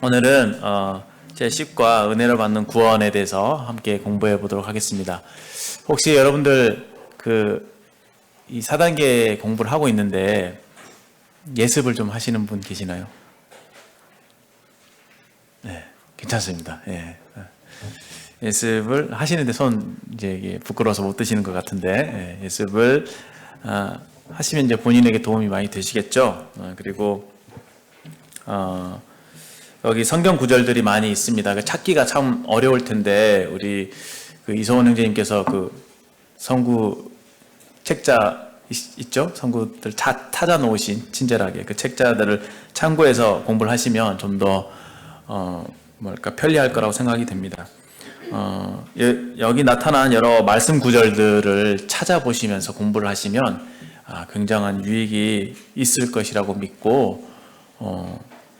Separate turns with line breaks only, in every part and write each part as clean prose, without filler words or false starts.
오늘은 제10과 은혜를 받는 구원에 대해서 함께 공부해 보도록 하겠습니다. 혹시 여러분들 이 4단계 공부를 하고 있는데 예습을 좀 하시는 분 계시나요? 네, 괜찮습니다. 예. 예습을 하시는데 손 이제 부끄러워서 못 드시는 것 같은데, 예습을 하시면 이제 본인에게 도움이 많이 되시겠죠. 그리고 여기 성경 구절들이 많이 있습니다. 찾기가 참 어려울 텐데 우리 이소원 형제님께서 성구 책자 있죠? 성구들 찾아 놓으신 친절하게 그 책자들을 참고해서 공부를 하시면 좀 더 편리할 거라고 생각이 됩니다. 여기 나타난 여러 말씀 구절들을 찾아보시면서 공부를 하시면 굉장한 유익이 있을 것이라고 믿고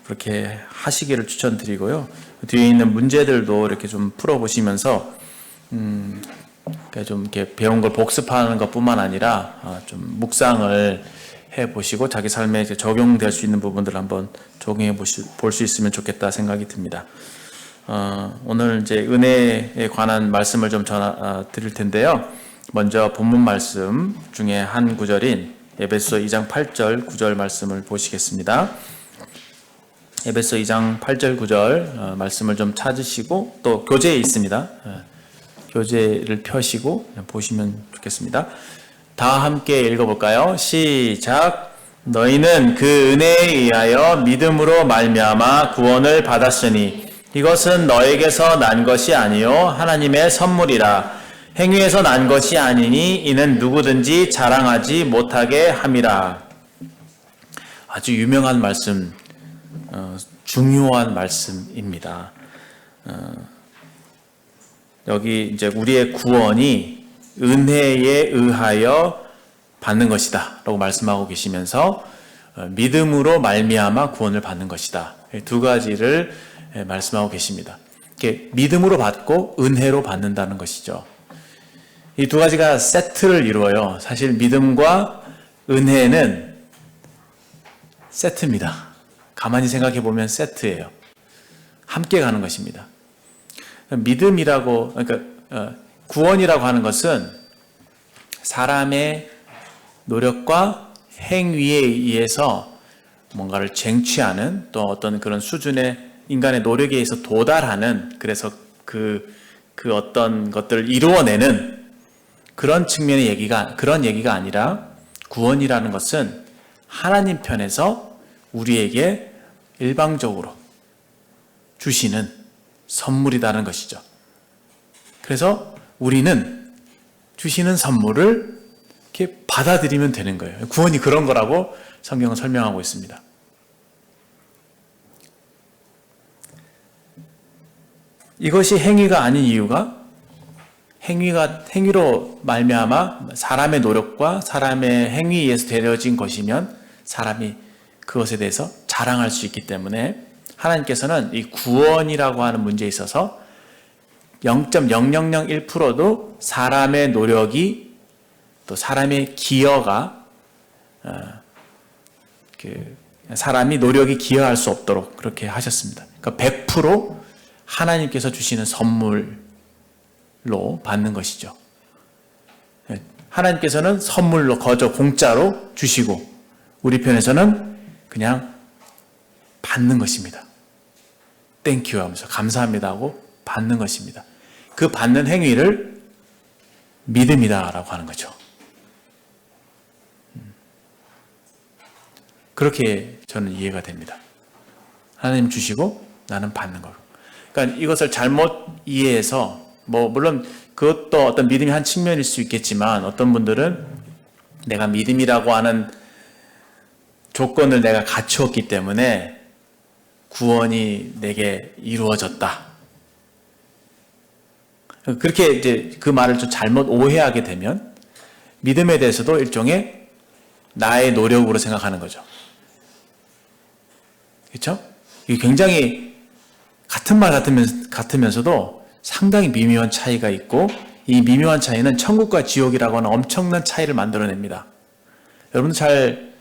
그렇게 하시기를 추천드리고요. 뒤에 있는 문제들도 이렇게 좀 풀어보시면서 좀 이렇게 배운 걸 복습하는 것뿐만 아니라 좀 묵상을 해보시고 자기 삶에 이제 적용될 수 있는 부분들을 한번 적용해 볼 수 있으면 좋겠다 생각이 듭니다. 오늘 이제 은혜에 관한 말씀을 좀 드릴 텐데요. 먼저 본문 말씀 중에 한 구절인 에베소 2장 8절 9절 말씀을 보시겠습니다. 에베소 2장 8절 9절 말씀을 좀 찾으시고 또 교재에 있습니다. 교재를 펴시고 보시면 좋겠습니다. 다 함께 읽어볼까요? 시작. 너희는 그 은혜에 의하여 믿음으로 말미암아 구원을 받았으니 이것은 너에게서 난 것이 아니요 하나님의 선물이라. 행위에서 난 것이 아니니 이는 누구든지 자랑하지 못하게 함이라. 아주 유명한 말씀, 중요한 말씀입니다. 여기 이제 우리의 구원이 은혜에 의하여 받는 것이다 라고 말씀하고 계시면서 믿음으로 말미암아 구원을 받는 것이다. 두 가지를 말씀하고 계십니다. 믿음으로 받고 은혜로 받는다는 것이죠. 이 두 가지가 세트를 이루어요. 사실 믿음과 은혜는 세트입니다. 가만히 생각해 보면 세트예요. 함께 가는 것입니다. 믿음이라고, 구원이라고 하는 것은 사람의 노력과 행위에 의해서 뭔가를 쟁취하는 또 어떤 그런 수준의 인간의 노력에 의해서 도달하는, 그래서 그 어떤 것들을 이루어내는 그런 측면의 그런 얘기가 아니라 구원이라는 것은 하나님 편에서 우리에게 일방적으로 주시는 선물이라는 것이죠. 그래서 우리는 주시는 선물을 이렇게 받아들이면 되는 거예요. 구원이 그런 거라고 성경은 설명하고 있습니다. 이것이 행위가 아닌 이유가 행위로 말미암아 사람의 노력과 사람의 행위에 의해서 되어진 것이면 사람이 그것에 대해서 자랑할 수 있기 때문에 하나님께서는 이 구원이라고 하는 문제에 있어서 0.0001%도 사람의 노력이 또 사람의 기여가 사람이 노력이 기여할 수 없도록 그렇게 하셨습니다. 그러니까 100% 하나님께서 주시는 선물로 받는 것이죠. 하나님께서는 선물로 거저 공짜로 주시고 우리 편에서는 그냥 받는 것입니다. 땡큐 하면서 감사합니다 하고 받는 것입니다. 그 받는 행위를 믿음이다라고 하는 거죠. 그렇게 저는 이해가 됩니다. 하나님 주시고 나는 받는 거. 그러니까 이것을 잘못 이해해서 물론 그것도 어떤 믿음의 한 측면일 수 있겠지만 어떤 분들은 내가 믿음이라고 하는 조건을 내가 갖추었기 때문에 구원이 내게 이루어졌다. 그렇게 이제 그 말을 좀 잘못 오해하게 되면 믿음에 대해서도 일종의 나의 노력으로 생각하는 거죠. 그렇죠? 이게 굉장히 같은 말 같으면서도 상당히 미묘한 차이가 있고 이 미묘한 차이는 천국과 지옥이라고 하는 엄청난 차이를 만들어냅니다. 여러분들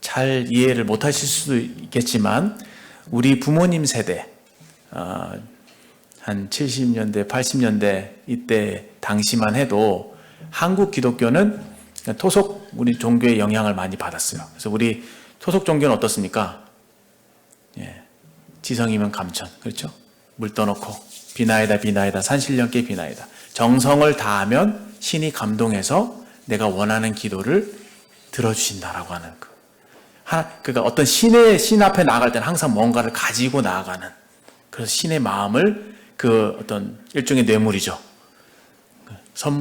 잘 이해를 못 하실 수도 있겠지만 우리 부모님 세대, 한 70년대, 80년대 이때 당시만 해도 한국 기독교는 토속 우리 종교의 영향을 많이 받았어요. 그래서 우리 토속 종교는 어떻습니까? 예, 지성이면 감천, 그렇죠? 물 떠놓고 비나이다 비나이다 산신령께 비나이다. 정성을 다하면 신이 감동해서 내가 원하는 기도를 들어주신다라고 하는 그러니까 어떤 신 앞에 나아갈 때는 항상 뭔가를 가지고 나아가는, 그래서 신의 마음을 그 어떤 일종의 뇌물이죠.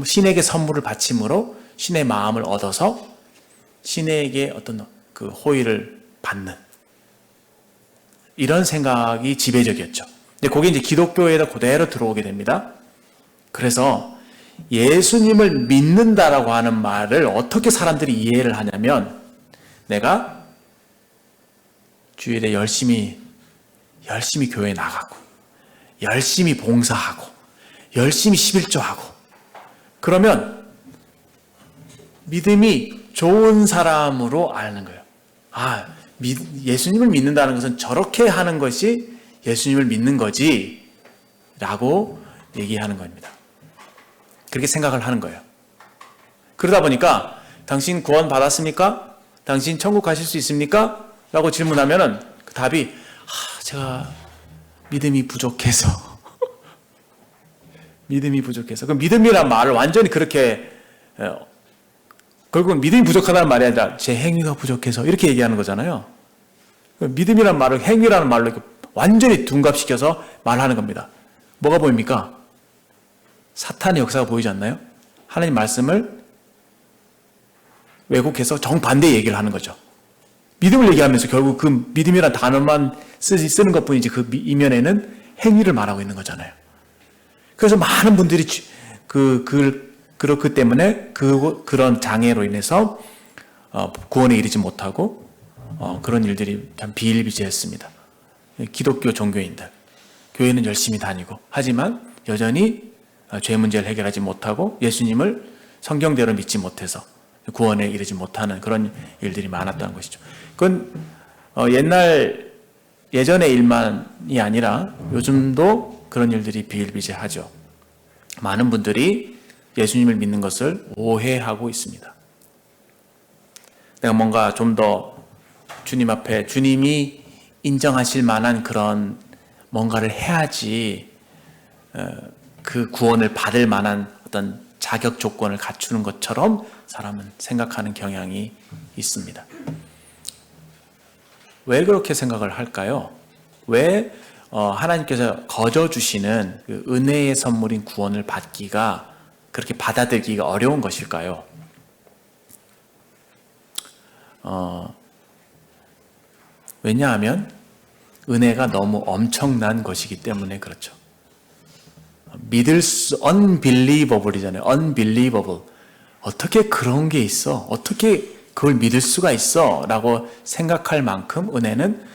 신에게 선물을 바침으로 신의 마음을 얻어서 신에게 어떤 그 호의를 받는 이런 생각이 지배적이었죠. 근데 그게 이제 기독교에다 그대로 들어오게 됩니다. 그래서 예수님을 믿는다라고 하는 말을 어떻게 사람들이 이해를 하냐면, 내가 주일에 열심히 교회에 나가고 열심히 봉사하고 열심히 11조하고 그러면 믿음이 좋은 사람으로 아는 거예요. 예수님을 믿는다는 것은 저렇게 하는 것이 예수님을 믿는 거지 라고 얘기하는 겁니다. 그렇게 생각을 하는 거예요. 그러다 보니까 당신 구원 받았습니까? 당신 천국 가실 수 있습니까? 라고 질문하면은 그 답이 제가 믿음이 부족해서 믿음이 부족해서. 그 믿음이란 말을 완전히 그렇게 결국은 믿음이 부족하다는 말이 아니라 제 행위가 부족해서 이렇게 얘기하는 거잖아요. 믿음이란 말을 행위라는 말로 완전히 둔갑시켜서 말하는 겁니다. 뭐가 보입니까? 사탄의 역사가 보이지 않나요? 하나님 말씀을 왜곡해서 정반대 얘기를 하는 거죠. 믿음을 얘기하면서 결국 그 믿음이란 단어만 쓰는 것 뿐이지 그 이면에는 행위를 말하고 있는 거잖아요. 그래서 많은 분들이 그렇기 때문에 그런 장애로 인해서 구원에 이르지 못하고 그런 일들이 참 비일비재했습니다. 기독교 종교인들, 교회는 열심히 다니고 하지만 여전히 죄 문제를 해결하지 못하고 예수님을 성경대로 믿지 못해서 구원에 이르지 못하는 그런 일들이 많았다는 것이죠. 그건 예전의 일만이 아니라 요즘도 그런 일들이 비일비재하죠. 많은 분들이 예수님을 믿는 것을 오해하고 있습니다. 내가 뭔가 좀 더 주님 앞에 주님이 인정하실 만한 그런 뭔가를 해야지 그 구원을 받을 만한 어떤 자격 조건을 갖추는 것처럼 사람은 생각하는 경향이 있습니다. 왜 그렇게 생각을 할까요? 왜 하나님께서 거저 주시는 그 은혜의 선물인 구원을 받기가 그렇게 받아들이기가 어려운 것일까요? 왜냐하면 은혜가 너무 엄청난 것이기 때문에 그렇죠. unbelievable이잖아요. unbelievable. 어떻게 그런 게 있어? 어떻게 그걸 믿을 수가 있어? 라고 생각할 만큼 은혜는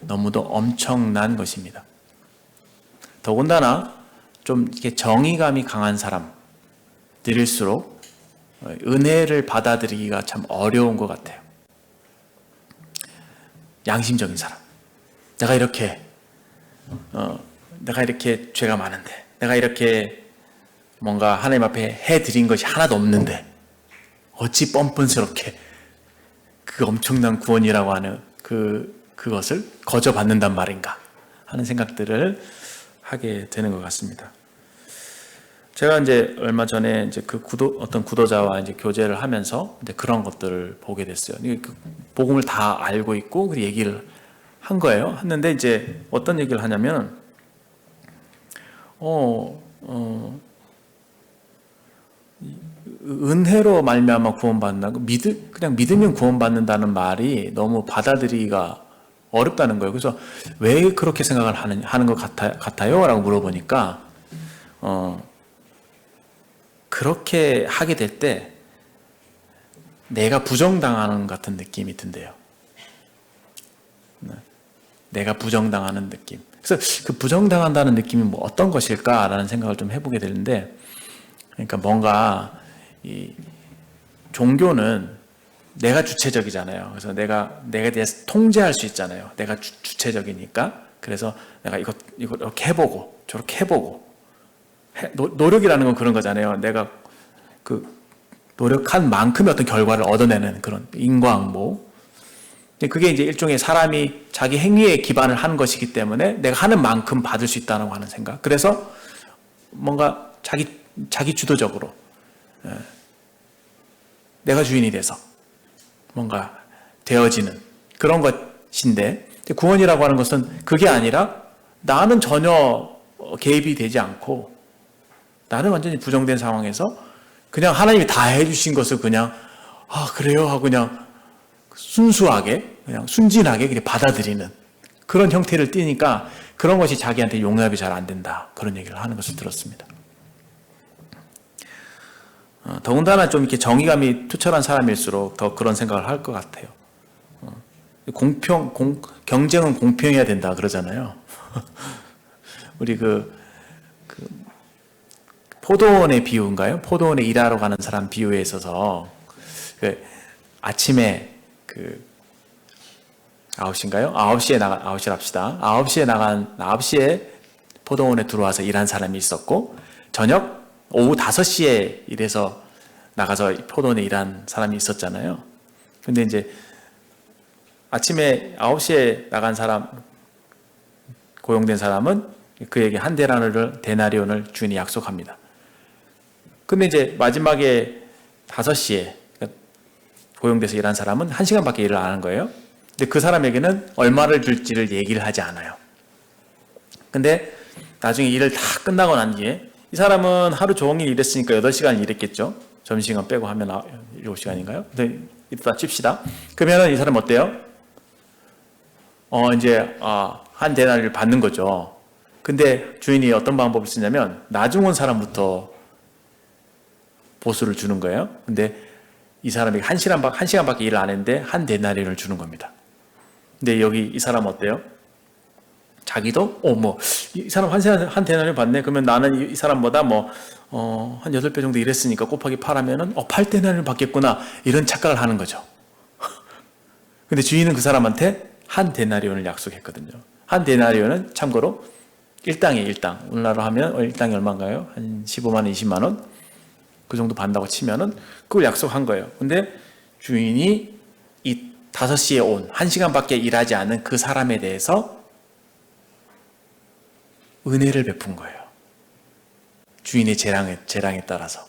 너무도 엄청난 것입니다. 더군다나 좀 이렇게 정의감이 강한 사람들일수록 은혜를 받아들이기가 참 어려운 것 같아요. 양심적인 사람. 내가 이렇게 죄가 많은데, 내가 이렇게 뭔가 하나님 앞에 해드린 것이 하나도 없는데 어찌 뻔뻔스럽게 그 엄청난 구원이라고 하는 그것을 거저 받는단 말인가 하는 생각들을 하게 되는 것 같습니다. 제가 이제 얼마 전에 이제 어떤 구도자와 이제 교제를 하면서 이제 그런 것들을 보게 됐어요. 그 복음을 다 알고 있고 그 얘기를 한 거예요. 했는데 이제 어떤 얘기를 하냐면, 은혜로 말미암아 구원받는다. 그냥 믿으면 구원받는다는 말이 너무 받아들이기가 어렵다는 거예요. 그래서 왜 그렇게 생각을 하는 것 같아요? 라고 물어보니까 그렇게 하게 될 때 내가 부정당하는 것 같은 느낌이 든대요. 내가 부정당하는 느낌. 그래서 그 부정당한다는 느낌이 뭐 어떤 것일까라는 생각을 좀 해보게 되는데, 그러니까 뭔가 이 종교는 내가 주체적이잖아요. 그래서 내가 대해서 통제할 수 있잖아요. 내가 주체적이니까. 그래서 내가 이거 이렇게 해보고 저렇게 해보고 노력이라는 건 그런 거잖아요. 내가 그 노력한 만큼의 어떤 결과를 얻어내는 그런 인과응보. 그게 이제 일종의 사람이 자기 행위에 기반을 하는 것이기 때문에 내가 하는 만큼 받을 수 있다고 하는 생각. 그래서 뭔가 자기 주도적으로 내가 주인이 돼서 뭔가 되어지는 그런 것인데, 구원이라고 하는 것은 그게 아니라 나는 전혀 개입이 되지 않고 나는 완전히 부정된 상황에서 그냥 하나님이 다 해주신 것을 그냥 그래요 하고 그냥 순수하게 그냥 순진하게 그냥 받아들이는 그런 형태를 띠니까 그런 것이 자기한테 용납이 잘 안 된다, 그런 얘기를 하는 것을 들었습니다. 더군다나 좀 이렇게 정의감이 투철한 사람일수록 더 그런 생각을 할 것 같아요. 경쟁은 공평해야 된다 그러잖아요. 우리 포도원의 비유인가요? 포도원에 일하러 가는 사람 비유에 있어서 아침에 9시인가요? 9시에 포도원에 들어와서 일한 사람이 있었고, 저녁 오후 5시에 일해서 나가서 포도원에 일한 사람이 있었잖아요. 근데 이제 아침에 9시에 나간 사람, 고용된 사람은 그에게 한 데나리온을 주인이 약속합니다. 근데 이제 마지막에 5시에 고용돼서 일한 사람은 1시간밖에 일을 안 하는 거예요. 근데 그 사람에게는 얼마를 줄지를 얘기를 하지 않아요. 근데 나중에 일을 다 끝나고 난 뒤에 이 사람은 하루 종일 일했으니까 8시간 일했겠죠. 점심시간 빼고 하면 7시간인가요? 근데 이따 칩시다. 그러면 이 사람 어때요? 이제 한 데나리를 받는 거죠. 근데 주인이 어떤 방법을 쓰냐면 나중 온 사람부터 보수를 주는 거예요. 근데 이 사람이 1시간밖에 일을 안 했는데 한 데나리온을 주는 겁니다. 근데 여기 이 사람 어때요? 자기도 이 사람 한 데나리온 받네. 그러면 나는 이 사람보다 한 8배 정도 일했으니까 곱하기 8하면은 8데나리온 받겠구나, 이런 착각을 하는 거죠. 근데 주인은 그 사람한테 한 데나리온을 약속했거든요. 한 데나리온은 참고로 일당이에요. 일당. 우리나라로 하면 일당이 얼마인가요? 한 15만 원, 20만 원? 그 정도 받는다고 치면은 그걸 약속한 거예요. 근데 주인이 이 5시에 온 1시간밖에 일하지 않은 그 사람에 대해서 은혜를 베푼 거예요. 주인의 재량에 따라서.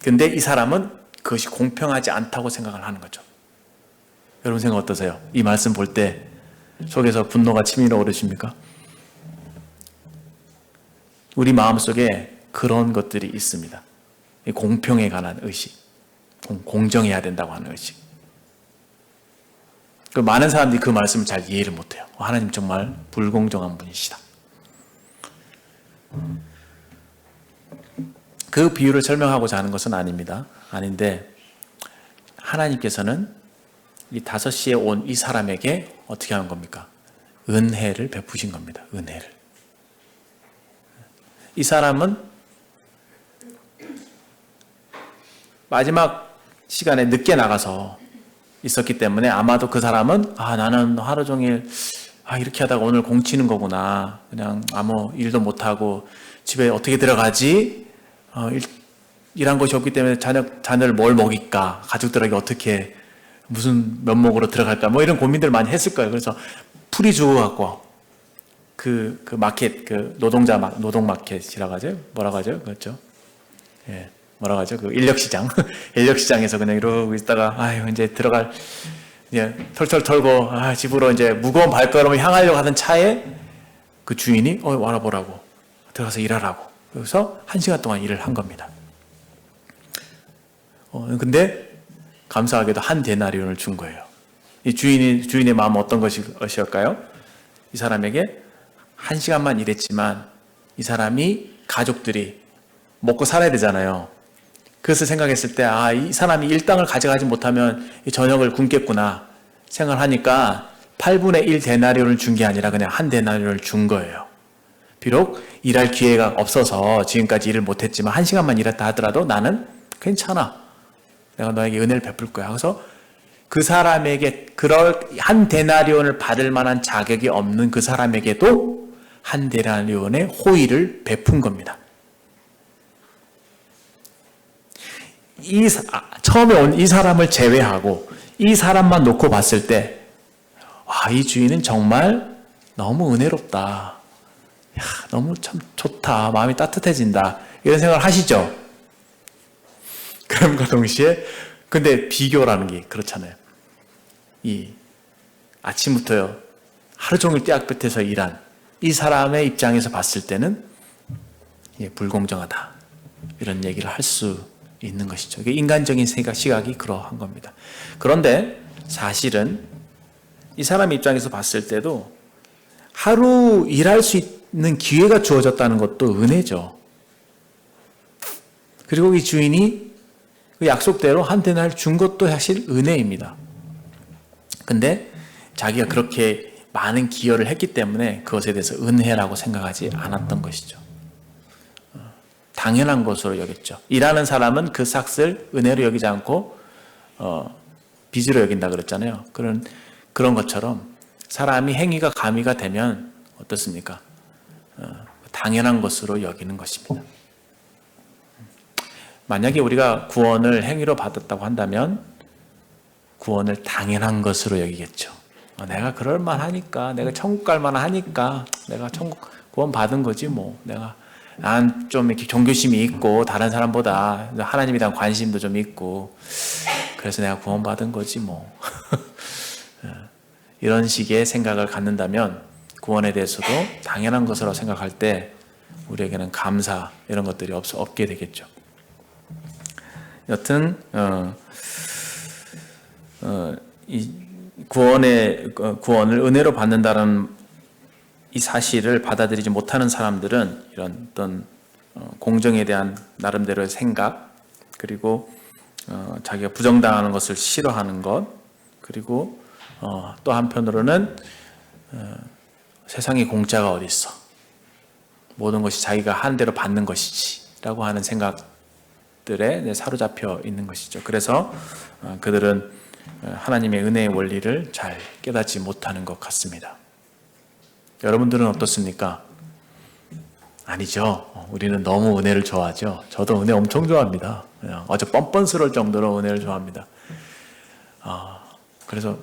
근데 이 사람은 그것이 공평하지 않다고 생각을 하는 거죠. 여러분 생각 어떠세요? 이 말씀 볼 때 속에서 분노가 치밀어 오르십니까? 우리 마음속에 그런 것들이 있습니다. 공평에 관한 의식, 공정해야 된다고 하는 의식. 많은 사람들이 그 말씀을 잘 이해를 못해요. 하나님 정말 불공정한 분이시다. 그 비유를 설명하고자 하는 것은 아닌데 하나님께서는 이 5시에 온 이 사람에게 어떻게 하는 겁니까? 은혜를 베푸신 겁니다. 은혜를. 이 사람은 마지막 시간에 늦게 나가서 있었기 때문에 아마도 그 사람은 나는 하루 종일 이렇게 하다가 오늘 공치는 거구나. 그냥 아무 일도 못하고 집에 어떻게 들어가지? 일한 것이 없기 때문에 자녀를 뭘 먹일까? 가족들에게 어떻게 무슨 면목으로 들어갈까? 이런 고민들을 많이 했을 거예요. 그래서 풀이 죽어갖고 그 마켓, 노동 마켓이라고 하죠? 뭐라고 하죠? 그렇죠? 예. 뭐라고 하죠? 인력시장. 인력시장에서 그냥 이러고 있다가, 이제 들어갈, 이제 털털 털고, 집으로 이제 무거운 발걸음을 향하려고 하던 차에 그 주인이, 와라보라고. 들어가서 일하라고. 그래서 1시간 동안 일을 한 겁니다. 근데 감사하게도 한 데나리온을 준 거예요. 이 주인의 마음은 어떤 것이었을까요? 이 사람에게 1시간만 일했지만 이 사람이 가족들이 먹고 살아야 되잖아요. 그것을 생각했을 때 이 사람이 일당을 가져가지 못하면 이 저녁을 굶겠구나 생각을 하니까 8분의 1 데나리온을 준 게 아니라 그냥 한 데나리온을 준 거예요. 비록 일할 기회가 없어서 지금까지 일을 못했지만 1시간만 일했다 하더라도 나는 괜찮아. 내가 너에게 은혜를 베풀 거야. 그래서 그 사람에게 그럴 한 데나리온을 받을 만한 자격이 없는 그 사람에게도 한 데나리온의 호의를 베푼 겁니다. 처음에 온 이 사람을 제외하고 이 사람만 놓고 봤을 때, 이 주인은 정말 너무 은혜롭다. 너무 참 좋다. 마음이 따뜻해진다. 이런 생각을 하시죠? 그럼과 동시에, 근데 비교라는 게 그렇잖아요. 이 아침부터요, 하루 종일 떼약볕에서 일한 이 사람의 입장에서 봤을 때는 불공정하다. 이런 얘기를 할 수 있는 것이죠. 인간적인 시각이 그러한 겁니다. 그런데 사실은 이 사람 입장에서 봤을 때도 하루 일할 수 있는 기회가 주어졌다는 것도 은혜죠. 그리고 이 주인이 그 약속대로 한 데나리온을 준 것도 사실 은혜입니다. 근데 자기가 그렇게 많은 기여를 했기 때문에 그것에 대해서 은혜라고 생각하지 않았던 것이죠. 당연한 것으로 여겼죠. 일하는 사람은 그 삭을 은혜로 여기지 않고 빚으로 여긴다 그랬잖아요. 그런 것처럼 사람이 행위가 가미가 되면 어떻습니까? 당연한 것으로 여기는 것입니다. 만약에 우리가 구원을 행위로 받았다고 한다면 구원을 당연한 것으로 여기겠죠. 내가 그럴 만하니까, 내가 천국 갈 만하니까 내가 천국 구원 받은 거지 뭐. 난 좀 이렇게 종교심이 있고 다른 사람보다 하나님에 대한 관심도 좀 있고 그래서 내가 구원 받은 거지 뭐. 이런 식의 생각을 갖는다면 구원에 대해서도 당연한 것으로 생각할 때 우리에게는 감사 이런 것들이 없게 되겠죠. 여튼 이 구원을 은혜로 받는다는 이 사실을 받아들이지 못하는 사람들은 이런 어떤 공정에 대한 나름대로의 생각, 그리고 자기가 부정당하는 것을 싫어하는 것, 그리고 또 한편으로는 세상에 공짜가 어디 있어, 모든 것이 자기가 한 대로 받는 것이지 라고 하는 생각들에 사로잡혀 있는 것이죠. 그래서 그들은 하나님의 은혜의 원리를 잘 깨닫지 못하는 것 같습니다. 여러분들은 어떻습니까? 아니죠. 우리는 너무 은혜를 좋아하죠. 저도 은혜 엄청 좋아합니다. 그냥 아주 뻔뻔스러울 정도로 은혜를 좋아합니다.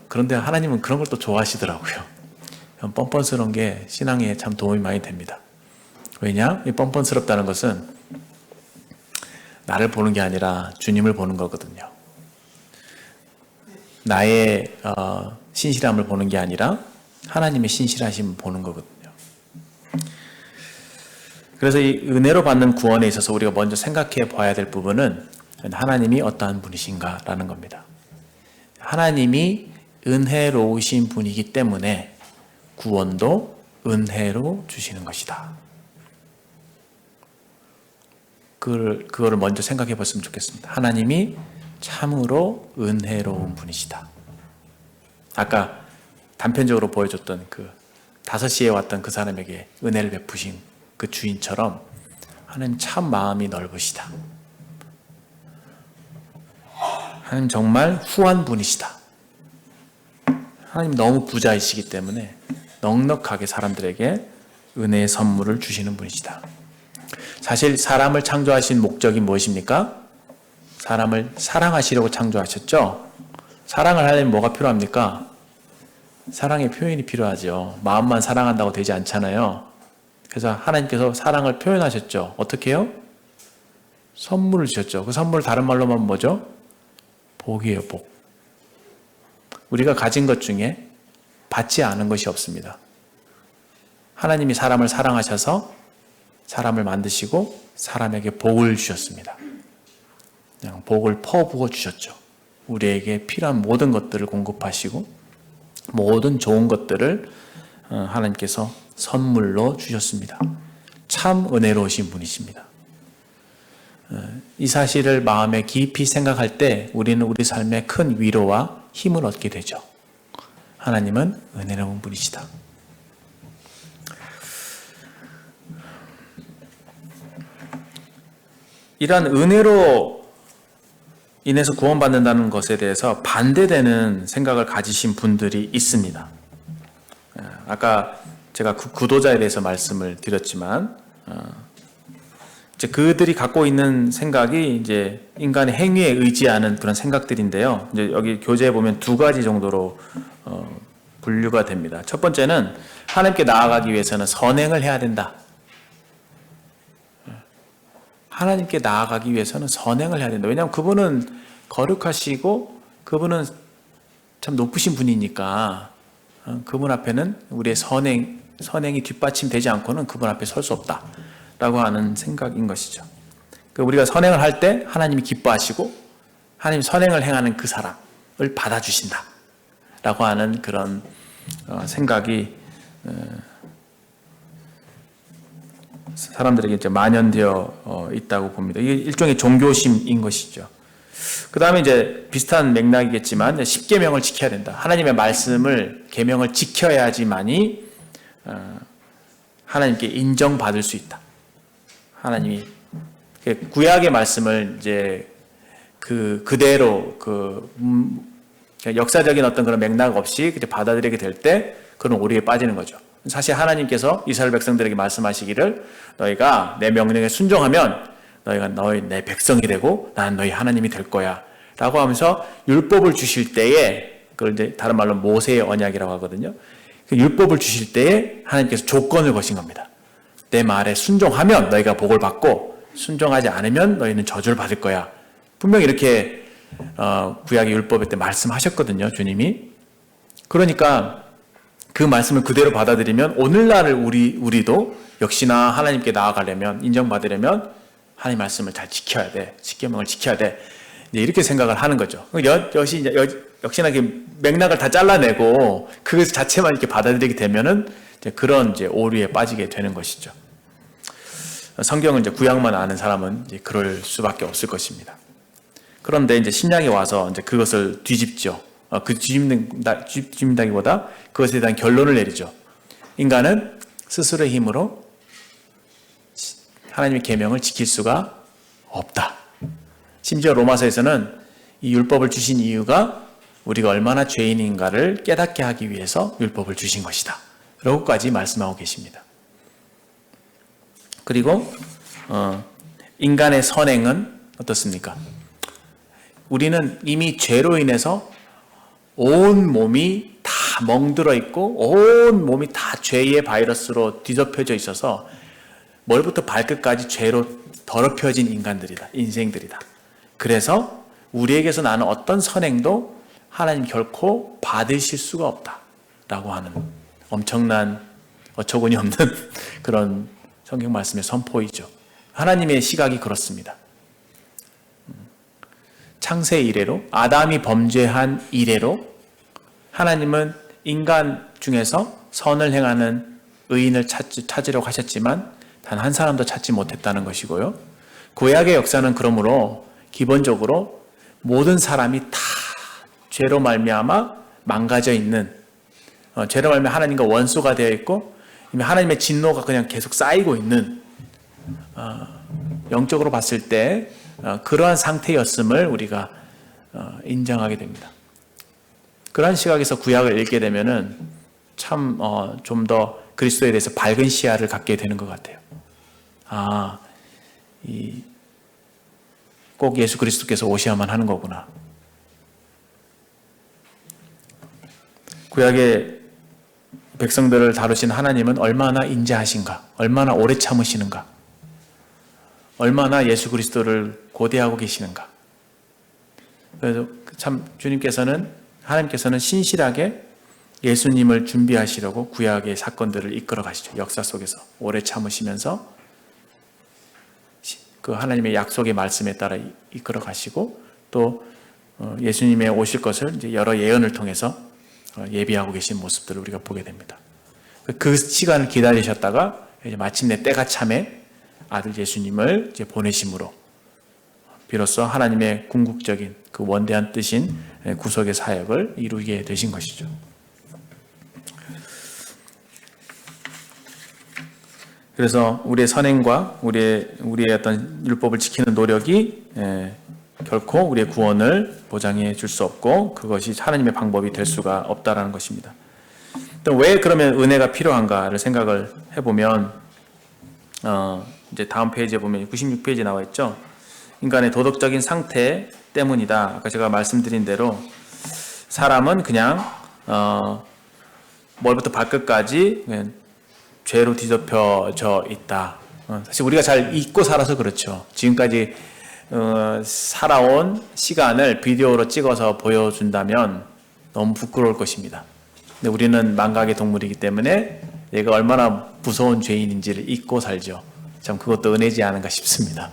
그런데 하나님은 그런 걸 또 좋아하시더라고요. 뻔뻔스러운 게 신앙에 참 도움이 많이 됩니다. 왜냐? 이 뻔뻔스럽다는 것은 나를 보는 게 아니라 주님을 보는 거거든요. 나의 신실함을 보는 게 아니라 하나님의 신실하심을 보는 거거든요. 그래서 이 은혜로 받는 구원에 있어서 우리가 먼저 생각해 봐야 될 부분은 하나님이 어떠한 분이신가라는 겁니다. 하나님이 은혜로우신 분이기 때문에 구원도 은혜로 주시는 것이다. 그거를 먼저 생각해 봤으면 좋겠습니다. 하나님이 참으로 은혜로운 분이시다. 아까 단편적으로 보여줬던 그 5시에 왔던 그 사람에게 은혜를 베푸신 그 주인처럼 하나님 참 마음이 넓으시다. 하나님 정말 후한 분이시다. 하나님 너무 부자이시기 때문에 넉넉하게 사람들에게 은혜의 선물을 주시는 분이시다. 사실 사람을 창조하신 목적이 무엇입니까? 사람을 사랑하시려고 창조하셨죠? 사랑을 하려면 뭐가 필요합니까? 사랑의 표현이 필요하죠. 마음만 사랑한다고 되지 않잖아요. 그래서 하나님께서 사랑을 표현하셨죠. 어떻게 해요? 선물을 주셨죠. 그 선물 다른 말로 하면 뭐죠? 복이에요, 복. 우리가 가진 것 중에 받지 않은 것이 없습니다. 하나님이 사람을 사랑하셔서 사람을 만드시고 사람에게 복을 주셨습니다. 그냥 복을 퍼부어 주셨죠. 우리에게 필요한 모든 것들을 공급하시고 모든 좋은 것들을 하나님께서 선물로 주셨습니다. 참 은혜로우신 분이십니다. 이 사실을 마음에 깊이 생각할 때 우리는 우리 삶에 큰 위로와 힘을 얻게 되죠. 하나님은 은혜로운 분이시다. 이러한 은혜로 인해서 구원받는다는 것에 대해서 반대되는 생각을 가지신 분들이 있습니다. 아까 제가 구도자에 대해서 말씀을 드렸지만, 이제 그들이 갖고 있는 생각이 이제 인간의 행위에 의지하는 그런 생각들인데요. 이제 여기 교재에 보면 두 가지 정도로 분류가 됩니다. 첫 번째는 하나님께 나아가기 위해서는 선행을 해야 된다. 하나님께 나아가기 위해서는 선행을 해야 된다. 왜냐하면 그분은 거룩하시고 그분은 참 높으신 분이니까 그분 앞에는 우리의 선행이 뒷받침되지 않고는 그분 앞에 설 수 없다라고 하는 생각인 것이죠. 우리가 선행을 할 때 하나님이 기뻐하시고 하나님 선행을 행하는 그 사람을 받아주신다라고 하는 그런 생각이 사람들에게 이제 만연되어 있다고 봅니다. 이게 일종의 종교심인 것이죠. 그 다음에 이제 비슷한 맥락이겠지만 십계명을 지켜야 된다. 하나님의 말씀을 계명을 지켜야지만이 하나님께 인정받을 수 있다. 하나님이 구약의 말씀을 이제 그대로 역사적인 어떤 그런 맥락 없이 받아들이게 될 때 그런 오류에 빠지는 거죠. 사실 하나님께서 이스라엘 백성들에게 말씀하시기를 너희가 내 명령에 순종하면 너희가 내 백성이 되고 나는 너희 하나님이 될 거야 라고 하면서 율법을 주실 때에, 그걸 이제 다른 말로 모세의 언약이라고 하거든요. 그 율법을 주실 때에 하나님께서 조건을 거신 겁니다. 내 말에 순종하면 너희가 복을 받고 순종하지 않으면 너희는 저주를 받을 거야. 분명히 이렇게 구약의 율법에 때 말씀하셨거든요, 주님이. 그러니까 그 말씀을 그대로 받아들이면 오늘날을 우리도 역시나 하나님께 나아가려면, 인정받으려면 하나님 말씀을 잘 지켜야 돼. 십계명을 지켜야 돼. 이렇게 생각을 하는 거죠. 역시나 맥락을 다 잘라내고 그 자체만 이렇게 받아들이게 되면은 이제 그런 이제 오류에 빠지게 되는 것이죠. 성경을 이제 구약만 아는 사람은 이제 그럴 수밖에 없을 것입니다. 그런데 이제 신약에 와서 이제 그것을 뒤집죠. 뒤집는다기보다 그것에 대한 결론을 내리죠. 인간은 스스로의 힘으로 하나님의 계명을 지킬 수가 없다. 심지어 로마서에서는 이 율법을 주신 이유가 우리가 얼마나 죄인인가를 깨닫게 하기 위해서 율법을 주신 것이다. 라고까지 말씀하고 계십니다. 그리고 인간의 선행은 어떻습니까? 우리는 이미 죄로 인해서 온 몸이 다 멍들어 있고 온 몸이 다 죄의 바이러스로 뒤덮여져 있어서 머리부터 발끝까지 죄로 더럽혀진 인생들이다. 그래서 우리에게서 나는 어떤 선행도 하나님 결코 받으실 수가 없다라고 하는 엄청난 어처구니 없는 그런 성경 말씀의 선포이죠. 하나님의 시각이 그렇습니다. 창세 이래로, 아담이 범죄한 이래로 하나님은 인간 중에서 선을 행하는 의인을 찾으려고 하셨지만 단 한 사람도 찾지 못했다는 것이고요. 구약의 역사는 그러므로 기본적으로 모든 사람이 다 죄로 말미암아 망가져 있는, 죄로 말미암아 하나님과 원수가 되어 있고 이미 하나님의 진노가 그냥 계속 쌓이고 있는, 영적으로 봤을 때 그러한 상태였음을 우리가 인정하게 됩니다. 그러한 시각에서 구약을 읽게 되면은 참 좀 더 그리스도에 대해서 밝은 시야를 갖게 되는 것 같아요. 꼭 예수 그리스도께서 오셔야만 하는 거구나. 구약의 백성들을 다루신 하나님은 얼마나 인자하신가, 얼마나 오래 참으시는가, 얼마나 예수 그리스도를 고대하고 계시는가. 그래서 참 하나님께서는 신실하게 예수님을 준비하시려고 구약의 사건들을 이끌어 가시죠. 역사 속에서 오래 참으시면서 그 하나님의 약속의 말씀에 따라 이끌어 가시고 또 예수님의 오실 것을 이제 여러 예언을 통해서 예비하고 계신 모습들을 우리가 보게 됩니다. 그 시간을 기다리셨다가 이제 마침내 때가 참에 아들 예수님을 이제 보내심으로 비로소 하나님의 궁극적인 그 원대한 뜻인 구속의 사역을 이루게 되신 것이죠. 그래서 우리의 선행과 우리의 어떤 율법을 지키는 노력이 결코 우리의 구원을 보장해 줄 수 없고 그것이 하나님의 방법이 될 수가 없다라는 것입니다. 또 왜 그러면 은혜가 필요한가를 생각을 해보면 이제 다음 페이지에 보면 96페이지 나와 있죠. 인간의 도덕적인 상태 때문이다. 아까 제가 말씀드린 대로 사람은 그냥 머리부터 발끝까지 그냥 죄로 뒤덮여져 있다. 사실 우리가 잘 잊고 살아서 그렇죠. 지금까지 살아온 시간을 비디오로 찍어서 보여준다면 너무 부끄러울 것입니다. 근데 우리는 망각의 동물이기 때문에 얘가 얼마나 무서운 죄인인지를 잊고 살죠. 참 그것도 은혜지 않은가 싶습니다.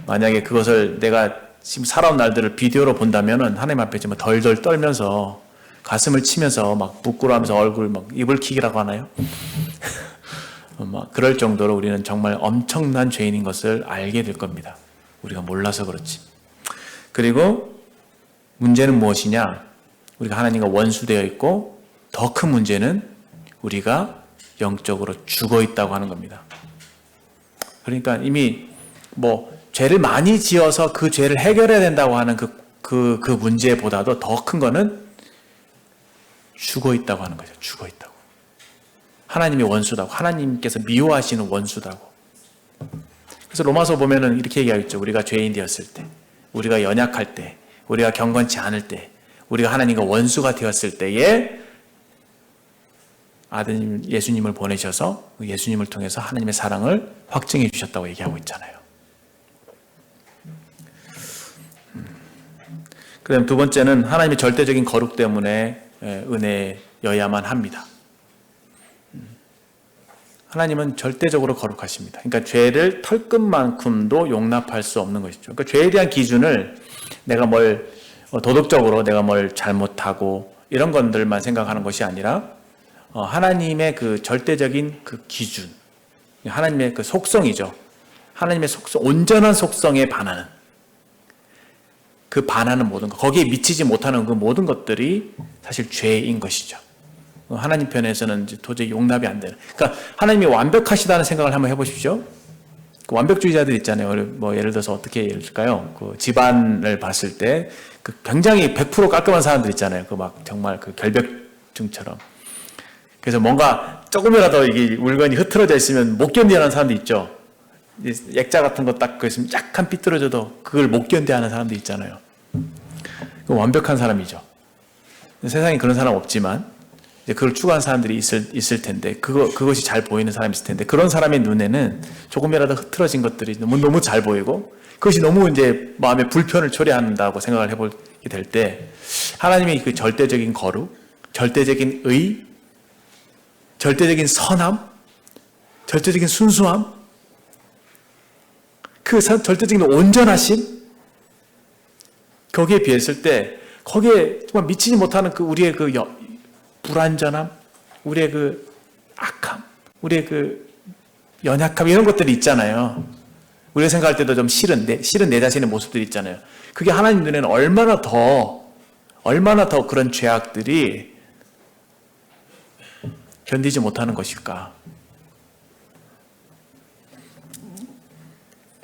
만약에 그것을 내가 지금 살아온 날들을 비디오로 본다면은 하나님 앞에 정말 덜덜 떨면서 가슴을 치면서 막 부끄러워하면서 얼굴 막 이불킥이라고 하나요? 막 그럴 정도로 우리는 정말 엄청난 죄인인 것을 알게 될 겁니다. 우리가 몰라서 그렇지. 그리고 문제는 무엇이냐? 우리가 하나님과 원수되어 있고 더 큰 문제는 우리가 영적으로 죽어 있다고 하는 겁니다. 그러니까 이미 죄를 많이 지어서 그 죄를 해결해야 된다고 하는 그 문제보다도 더 큰 거는 죽어 있다고 하는 거죠. 죽어 있다고. 하나님의 원수다고. 하나님께서 미워하시는 원수다고. 그래서 로마서 보면은 이렇게 얘기하겠죠. 우리가 죄인 되었을 때, 우리가 연약할 때, 우리가 경건치 않을 때, 우리가 하나님과 원수가 되었을 때에 아드님 예수님을 보내셔서 예수님을 통해서 하나님의 사랑을 확증해 주셨다고 얘기하고 있잖아요. 그다음 두 번째는 하나님의 절대적인 거룩 때문에 은혜여야만 합니다. 하나님은 절대적으로 거룩하십니다. 그러니까 죄를 털끝만큼도 용납할 수 없는 것이죠. 그러니까 죄에 대한 기준을 내가 도덕적으로 내가 뭘 잘못하고 이런 것들만 생각하는 것이 아니라 하나님의 그 절대적인 그 기준, 하나님의 그 속성이죠. 하나님의 속성, 온전한 속성에 반하는 그 반하는 모든 것, 거기에 미치지 못하는 그 모든 것들이 사실 죄인 것이죠. 하나님 편에서는 도저히 용납이 안 되는. 그러니까 하나님이 완벽하시다는 생각을 한번 해보십시오. 그 완벽주의자들 있잖아요. 예를 들어서 어떻게 예를 들까요? 그 집안을 봤을 때 그 굉장히 100% 깔끔한 사람들 있잖아요. 그 정말 그 결벽증처럼. 그래서 뭔가 조금이라도 이게 물건이 흐트러져 있으면 못 견디하는 사람도 있죠. 액자 같은 거 딱 그랬으면 약간 삐뚤어져도 그걸 못 견디하는 사람도 있잖아요. 그 완벽한 사람이죠. 세상에 그런 사람 없지만 이제 그걸 추구하는 사람들이 있을 텐데 그것이 잘 보이는 사람이 있을 텐데 그런 사람의 눈에는 조금이라도 흐트러진 것들이 너무 잘 보이고 그것이 너무 이제 마음에 불편을 초래한다고 생각을 해보게 될 때 하나님의 그 절대적인 거룩, 절대적인 의, 절대적인 선함, 절대적인 순수함, 그 절대적인 온전하심, 거기에 비했을 때 거기에 정말 미치지 못하는 그 우리의 그 불완전함, 우리의 그 악함, 우리의 그 연약함 이런 것들이 있잖아요. 우리가 생각할 때도 좀 싫은 내 자신의 모습들이 있잖아요. 그게 하나님 눈에는 얼마나 더 그런 죄악들이 견디지 못하는 것일까?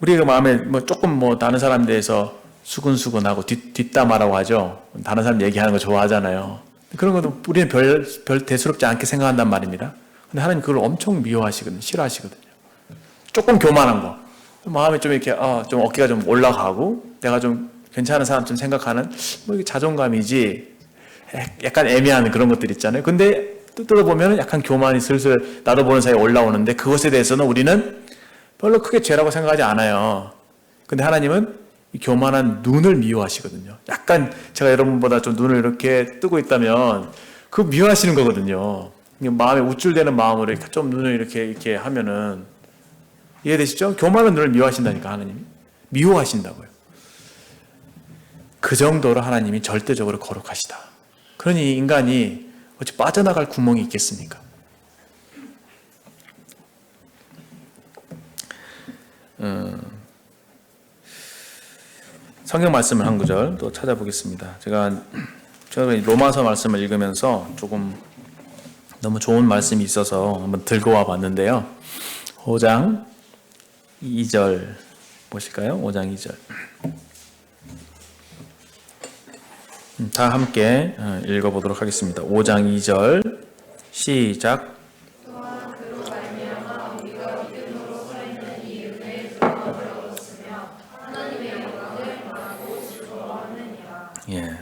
우리가 마음에 조금 다른 사람에 대해서 수근수근하고 뒷담화라고 하죠. 다른 사람 얘기하는 거 좋아하잖아요. 그런 것도 우리는 별 대수롭지 않게 생각한단 말입니다. 근데 하나님 그걸 엄청 미워하시거든요. 싫어하시거든요. 조금 교만한 거. 마음에 좀 이렇게, 좀 어깨가 좀 올라가고, 내가 좀 괜찮은 사람처럼 생각하는, 이게 자존감이지, 약간 애매한 그런 것들 있잖아요. 근데 뜯어보면 약간 교만이 슬슬 나도 보는 사이에 올라오는데 그것에 대해서는 우리는 별로 크게 죄라고 생각하지 않아요. 근데 하나님은 이 교만한 눈을 미워하시거든요. 약간 제가 여러분보다 좀 눈을 이렇게 뜨고 있다면 그거 미워하시는 거거든요. 마음에 우쭐대는 마음으로 좀 눈을 이렇게 하면은 이해되시죠? 교만한 눈을 미워하신다니까 하나님이. 미워하신다고요. 그 정도로 하나님이 절대적으로 거룩하시다. 그러니 인간이 어찌 빠져나갈 구멍이 있겠습니까? 성경 말씀을 한 구절 또 찾아보겠습니다. 제가 로마서 말씀을 읽으면서 조금 너무 좋은 말씀이 있어서 한번 들고 와 봤는데요. 5장 2절 보실까요? 5장 2절. 다 함께 읽어보도록 하겠습니다. 5장 2절 시작. 예.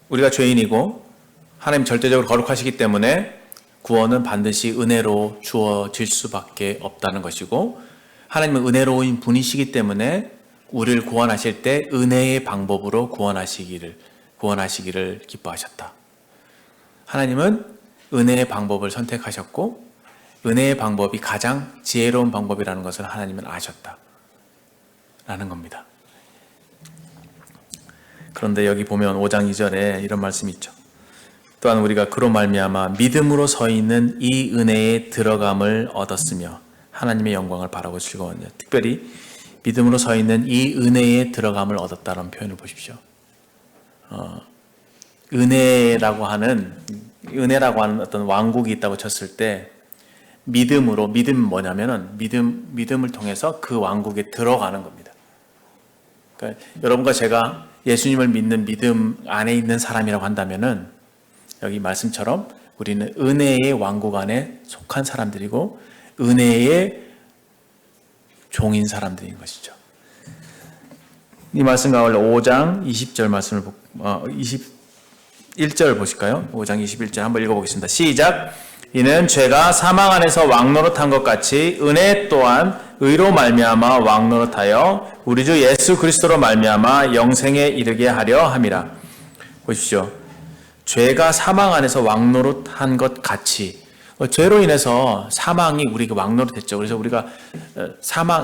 우리가 죄인이고 하나님 절대적으로 거룩하시기 때문에 구원은 반드시 은혜로 주어질 수밖에 없다는 것이고, 하나님은 은혜로운 분이시기 때문에 우리를 구원하실 때 은혜의 방법으로 구원하시기를 기뻐하셨다. 하나님은 은혜의 방법을 선택하셨고 은혜의 방법이 가장 지혜로운 방법이라는 것을 하나님은 아셨다 라는 겁니다. 그런데 여기 보면 5장 2절에 이런 말씀이 있죠. 또한 우리가 그로 말미암아 믿음으로 서 있는 이 은혜에 들어감을 얻었으며 하나님의 영광을 바라고 즐거웠냐. 특별히 믿음으로 서 있는 이 은혜에 들어감을 얻었다는 표현을 보십시오. 은혜라고 하는 어떤 왕국이 있다고 쳤을 때 믿음은 뭐냐면은 믿음을 통해서 그 왕국에 들어가는 겁니다. 그러니까 여러분과 제가 예수님을 믿는 믿음 안에 있는 사람이라고 한다면은 여기 말씀처럼 우리는 은혜의 왕국 안에 속한 사람들이고 은혜의 종인 사람들인 것이죠. 이 말씀 가운데 5장 20절 말씀을 21절 보실까요? 5장 21절 한번 읽어보겠습니다. 시작. 이는 죄가 사망 안에서 왕노릇한 것 같이 은혜 또한 의로 말미암아 왕노릇하여 우리 주 예수 그리스도로 말미암아 영생에 이르게 하려 함이라. 보십시오. 죄가 사망 안에서 왕노릇한 것 같이, 죄로 인해서 사망이 우리가 왕노릇했죠. 그래서 우리가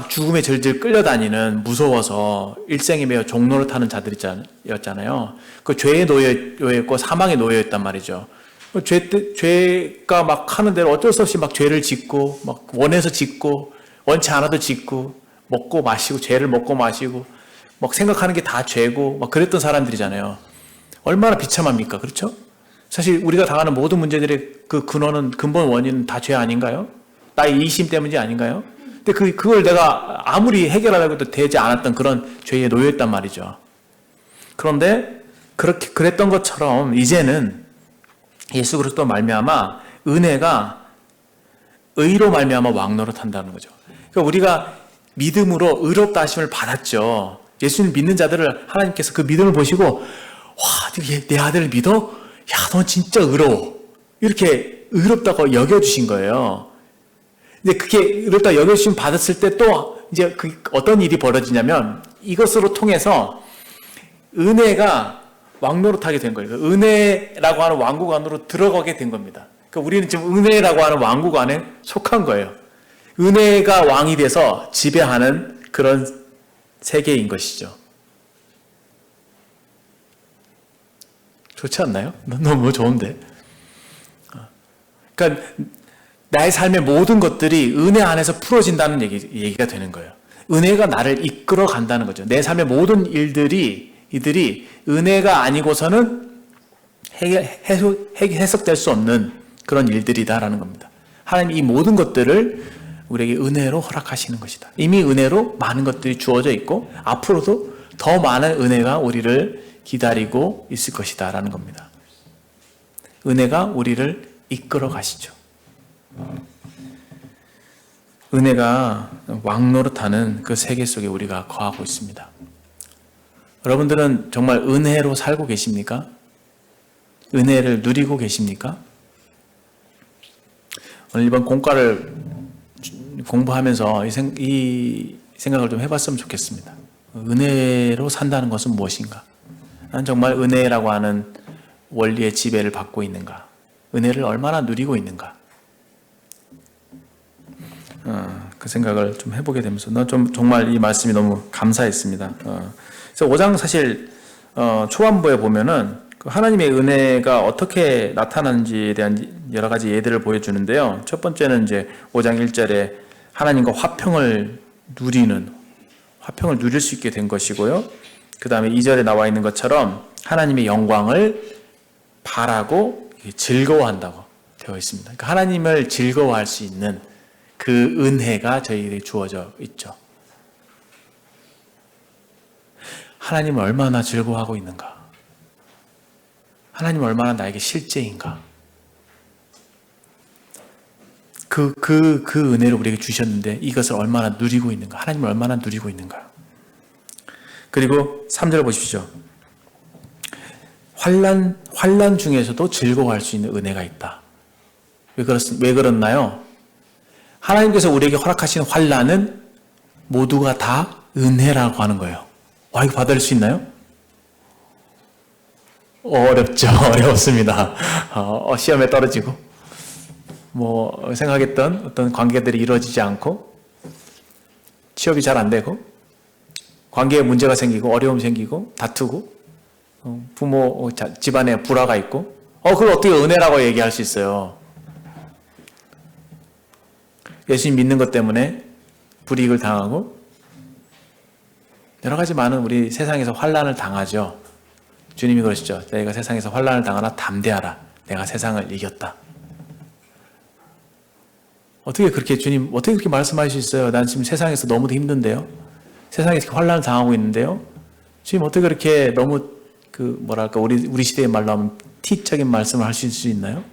죽음에 질질 끌려다니는, 무서워서 일생에 매여 종노릇하는 자들이었잖아요. 그 죄에 놓여있고 사망에 놓여있단 말이죠. 죄가 막 하는 대로 어쩔 수 없이 막 죄를 짓고, 막 원해서 짓고, 원치 않아도 짓고, 먹고 마시고, 죄를 먹고 마시고, 막 생각하는 게 다 죄고, 막 그랬던 사람들이잖아요. 얼마나 비참합니까? 그렇죠? 사실 우리가 당하는 모든 문제들의 그 근본 원인은 다 죄 아닌가요? 나의 이심 때문이 아닌가요? 근데 그걸 내가 아무리 해결하려고 해도 되지 않았던 그런 죄에 놓여있단 말이죠. 그런데 그랬던 것처럼 이제는 예수 그리스도 말미암아 은혜가 의로 말미암아 왕노릇한다는 거죠. 그러니까 우리가 믿음으로 의롭다 하심을 받았죠. 예수님 믿는 자들을 하나님께서 그 믿음을 보시고, 와, 내 아들을 믿어? 야, 너 진짜 의로워. 이렇게 의롭다고 여겨주신 거예요. 근데 그게 의롭다 여겨주심 받았을 때 또 이제 어떤 일이 벌어지냐면 이것으로 통해서 은혜가 왕노릇하게 된 거예요. 은혜라고 하는 왕국 안으로 들어가게 된 겁니다. 그러니까 우리는 지금 은혜라고 하는 왕국 안에 속한 거예요. 은혜가 왕이 돼서 지배하는 그런 세계인 것이죠. 좋지 않나요? 너무 좋은데. 그러니까 나의 삶의 모든 것들이 은혜 안에서 풀어진다는 얘기가 되는 거예요. 은혜가 나를 이끌어 간다는 거죠. 내 삶의 모든 이들이 은혜가 아니고서는 해석될 수 없는 그런 일들이다라는 겁니다. 하나님 이 모든 것들을 우리에게 은혜로 허락하시는 것이다. 이미 은혜로 많은 것들이 주어져 있고 앞으로도 더 많은 은혜가 우리를 기다리고 있을 것이다 라는 겁니다. 은혜가 우리를 이끌어 가시죠. 은혜가 왕노릇하는 그 세계 속에 우리가 거하고 있습니다. 여러분들은 정말 은혜로 살고 계십니까? 은혜를 누리고 계십니까? 오늘 이번 공과를 공부하면서 이 생각을 좀 해봤으면 좋겠습니다. 은혜로 산다는 것은 무엇인가? 난 정말 은혜라고 하는 원리의 지배를 받고 있는가? 은혜를 얼마나 누리고 있는가? 그 생각을 좀 해보게 되면서 정말 이 말씀이 너무 감사했습니다. 그래서 5장 사실 초반부에 보면은 그 하나님의 은혜가 어떻게 나타나는지에 대한 여러 가지 예들을 보여주는데요. 첫 번째는 이제 5장 1절에 하나님과 화평을 누릴 수 있게 된 것이고요. 그 다음에 2절에 나와 있는 것처럼 하나님의 영광을 바라고 즐거워한다고 되어 있습니다. 그러니까 하나님을 즐거워할 수 있는 그 은혜가 저희에게 주어져 있죠. 하나님을 얼마나 즐거워하고 있는가? 하나님은 얼마나 나에게 실제인가? 그 은혜를 우리에게 주셨는데 이것을 얼마나 누리고 있는가? 하나님을 얼마나 누리고 있는가? 그리고 3절 보십시오. 환난 중에서도 즐거워할 수 있는 은혜가 있다. 왜 그렇나요? 하나님께서 우리에게 허락하신 환난은 모두가 다 은혜라고 하는 거예요. 와, 이거 받아들일 수 있나요? 어렵죠. 어렵습니다. 시험에 떨어지고 생각했던 어떤 관계들이 이루어지지 않고 취업이 잘 안 되고 관계에 문제가 생기고 어려움 생기고 다투고 부모 집안에 불화가 있고 그걸 어떻게 은혜라고 얘기할 수 있어요? 예수님 믿는 것 때문에 불이익을 당하고 여러 가지 많은 우리 세상에서 환난을 당하죠. 주님이 그러시죠. 너희가 세상에서 환난을 당하나 담대하라. 내가 세상을 이겼다. 어떻게 그렇게 말씀하실 수 있어요? 난 지금 세상에서 너무도 힘든데요. 세상에서 환난을 당하고 있는데요. 주님 어떻게 그렇게 너무 우리 시대의 말로 하면 티적인 말씀을 하실 수 있나요?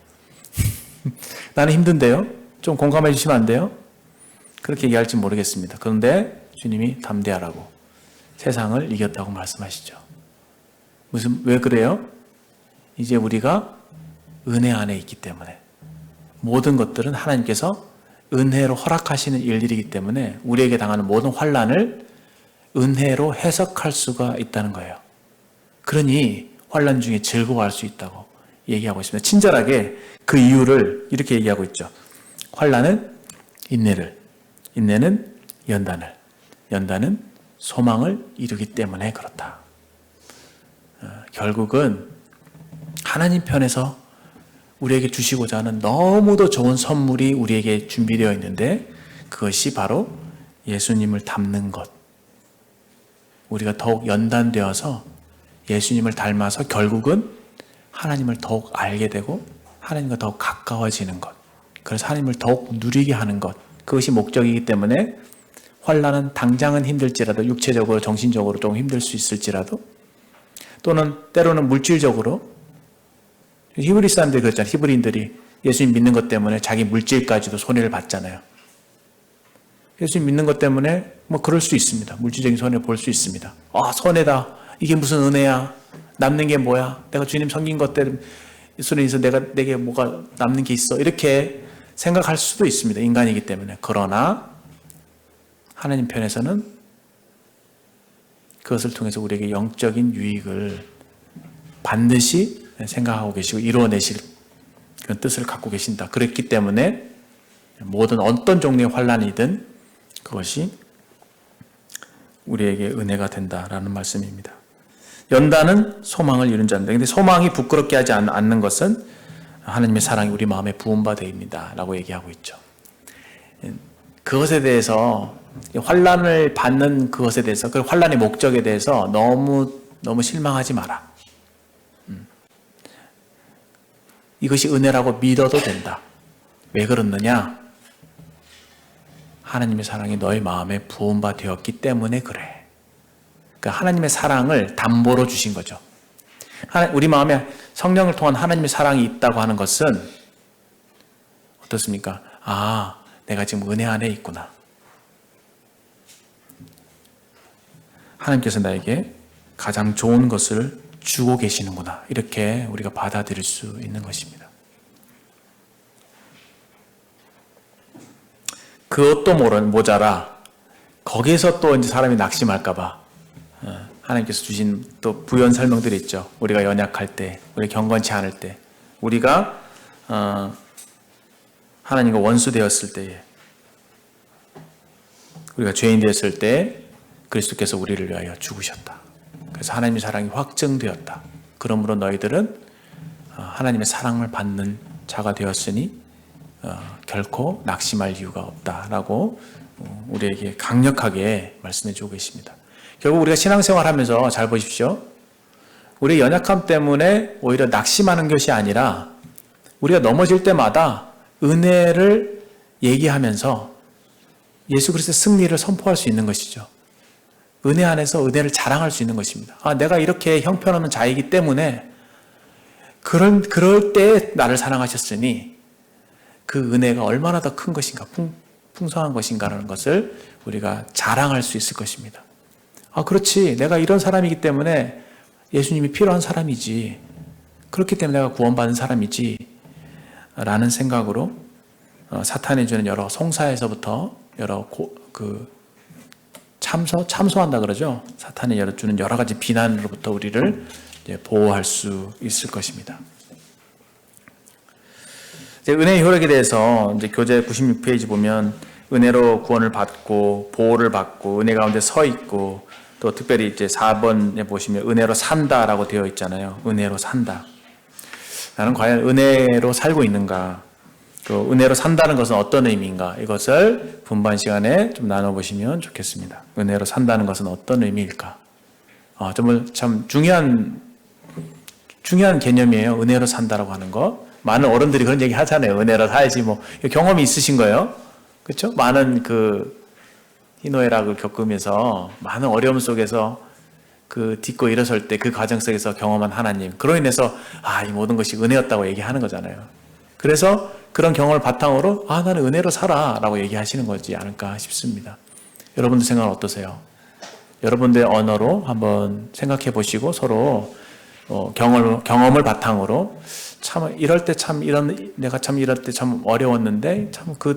나는 힘든데요. 좀 공감해 주시면 안 돼요? 그렇게 얘기할지 모르겠습니다. 그런데 주님이 담대하라고 세상을 이겼다고 말씀하시죠. 왜 그래요? 이제 우리가 은혜 안에 있기 때문에 모든 것들은 하나님께서 은혜로 허락하시는 일들이기 때문에 우리에게 당하는 모든 환난을 은혜로 해석할 수가 있다는 거예요. 그러니 환난 중에 즐거워할 수 있다고 얘기하고 있습니다. 친절하게 그 이유를 이렇게 얘기하고 있죠. 환난은 인내를, 인내는 연단을, 연단은 소망을 이루기 때문에 그렇다. 결국은 하나님 편에서 우리에게 주시고자 하는 너무도 좋은 선물이 우리에게 준비되어 있는데 그것이 바로 예수님을 닮는 것. 우리가 더욱 연단되어서 예수님을 닮아서 결국은 하나님을 더욱 알게 되고 하나님과 더욱 가까워지는 것. 그래서 하나님을 더욱 누리게 하는 것. 그것이 목적이기 때문에 환난은 당장은 힘들지라도 육체적으로 정신적으로 좀 힘들 수 있을지라도 또는 때로는 물질적으로 히브리 사람들이 그랬잖아요. 히브리인들이 예수님 믿는 것 때문에 자기 물질까지도 손해를 봤잖아요. 예수님 믿는 것 때문에 그럴 수 있습니다. 물질적인 손해를 볼 수 있습니다. 손해다. 이게 무슨 은혜야. 남는 게 뭐야. 내가 주님 섬긴 것 때문에 예수님에서 내게 뭐가 남는 게 있어. 이렇게 생각할 수도 있습니다. 인간이기 때문에. 그러나 하나님 편에서는 그것을 통해서 우리에게 영적인 유익을 반드시 생각하고 계시고 이루어내실 그런 뜻을 갖고 계신다. 그랬기 때문에 모든 어떤 종류의 환난이든 그것이 우리에게 은혜가 된다라는 말씀입니다. 연단은 소망을 이룬 자입니다. 그런데 소망이 부끄럽게 하지 않는 것은 하나님의 사랑이 우리 마음에 부은 바 되입니다. 라고 얘기하고 있죠. 그것에 대해서 환난을 받는 그것에 대해서 그 환난의 목적에 대해서 너무 실망하지 마라. 이것이 은혜라고 믿어도 된다. 왜 그렇느냐? 하나님의 사랑이 너의 마음에 부은 바 되었기 때문에 그래. 그러니까 하나님의 사랑을 담보로 주신 거죠. 우리 마음에 성령을 통한 하나님의 사랑이 있다고 하는 것은 어떻습니까? 내가 지금 은혜 안에 있구나. 하나님께서 나에게 가장 좋은 것을 주고 계시는구나. 이렇게 우리가 받아들일 수 있는 것입니다. 그것도 모자라. 거기에서 또 이제 사람이 낙심할까봐 하나님께서 주신 또 부연 설명들이 있죠. 우리가 연약할 때, 우리 경건치 않을 때, 우리가 하나님과 원수 되었을 때에, 우리가 죄인 되었을 때 그리스도께서 우리를 위하여 죽으셨다. 그래서 하나님의 사랑이 확증되었다. 그러므로 너희들은 하나님의 사랑을 받는 자가 되었으니 결코 낙심할 이유가 없다라고 우리에게 강력하게 말씀해 주고 계십니다. 결국 우리가 신앙생활 하면서 잘 보십시오. 우리의 연약함 때문에 오히려 낙심하는 것이 아니라 우리가 넘어질 때마다 은혜를 얘기하면서 예수 그리스도의 승리를 선포할 수 있는 것이죠. 은혜 안에서 은혜를 자랑할 수 있는 것입니다. 아, 내가 이렇게 형편없는 자이기 때문에 그럴 때 나를 사랑하셨으니 그 은혜가 얼마나 더 큰 것인가, 풍성한 것인가라는 것을 우리가 자랑할 수 있을 것입니다. 아, 그렇지. 내가 이런 사람이기 때문에 예수님이 필요한 사람이지. 그렇기 때문에 내가 구원받은 사람이지. 라는 생각으로 사탄이 주는 여러 송사에서부터 여러 참소한다 그러죠. 사탄이 주는 여러 가지 비난으로부터 우리를 보호할 수 있을 것입니다. 은혜의 효력에 대해서 이제 교재 96페이지 보면 은혜로 구원을 받고 보호를 받고 은혜 가운데 서 있고 또 특별히 이제 4번에 보시면 은혜로 산다라고 되어 있잖아요. 은혜로 산다. 나는 과연 은혜로 살고 있는가? 그 은혜로 산다는 것은 어떤 의미인가? 이것을 분반 시간에 좀 나눠보시면 좋겠습니다. 은혜로 산다는 것은 어떤 의미일까? 정말 참 중요한 개념이에요. 은혜로 산다라고 하는 거. 많은 어른들이 그런 얘기 하잖아요. 은혜로 살지 뭐. 경험이 있으신 거예요? 그렇죠? 많은 희노애락을 겪으면서 많은 어려움 속에서 딛고 일어설 때 그 과정 속에서 경험한 하나님. 그로 인해서 이 모든 것이 은혜였다고 얘기하는 거잖아요. 그래서 그런 경험을 바탕으로 나는 은혜로 살아 라고 얘기하시는 거지 않을까 싶습니다. 여러분들 생각은 어떠세요? 여러분들의 언어로 한번 생각해 보시고 서로 경험을 바탕으로 이럴 때 내가 이럴 때 참 어려웠는데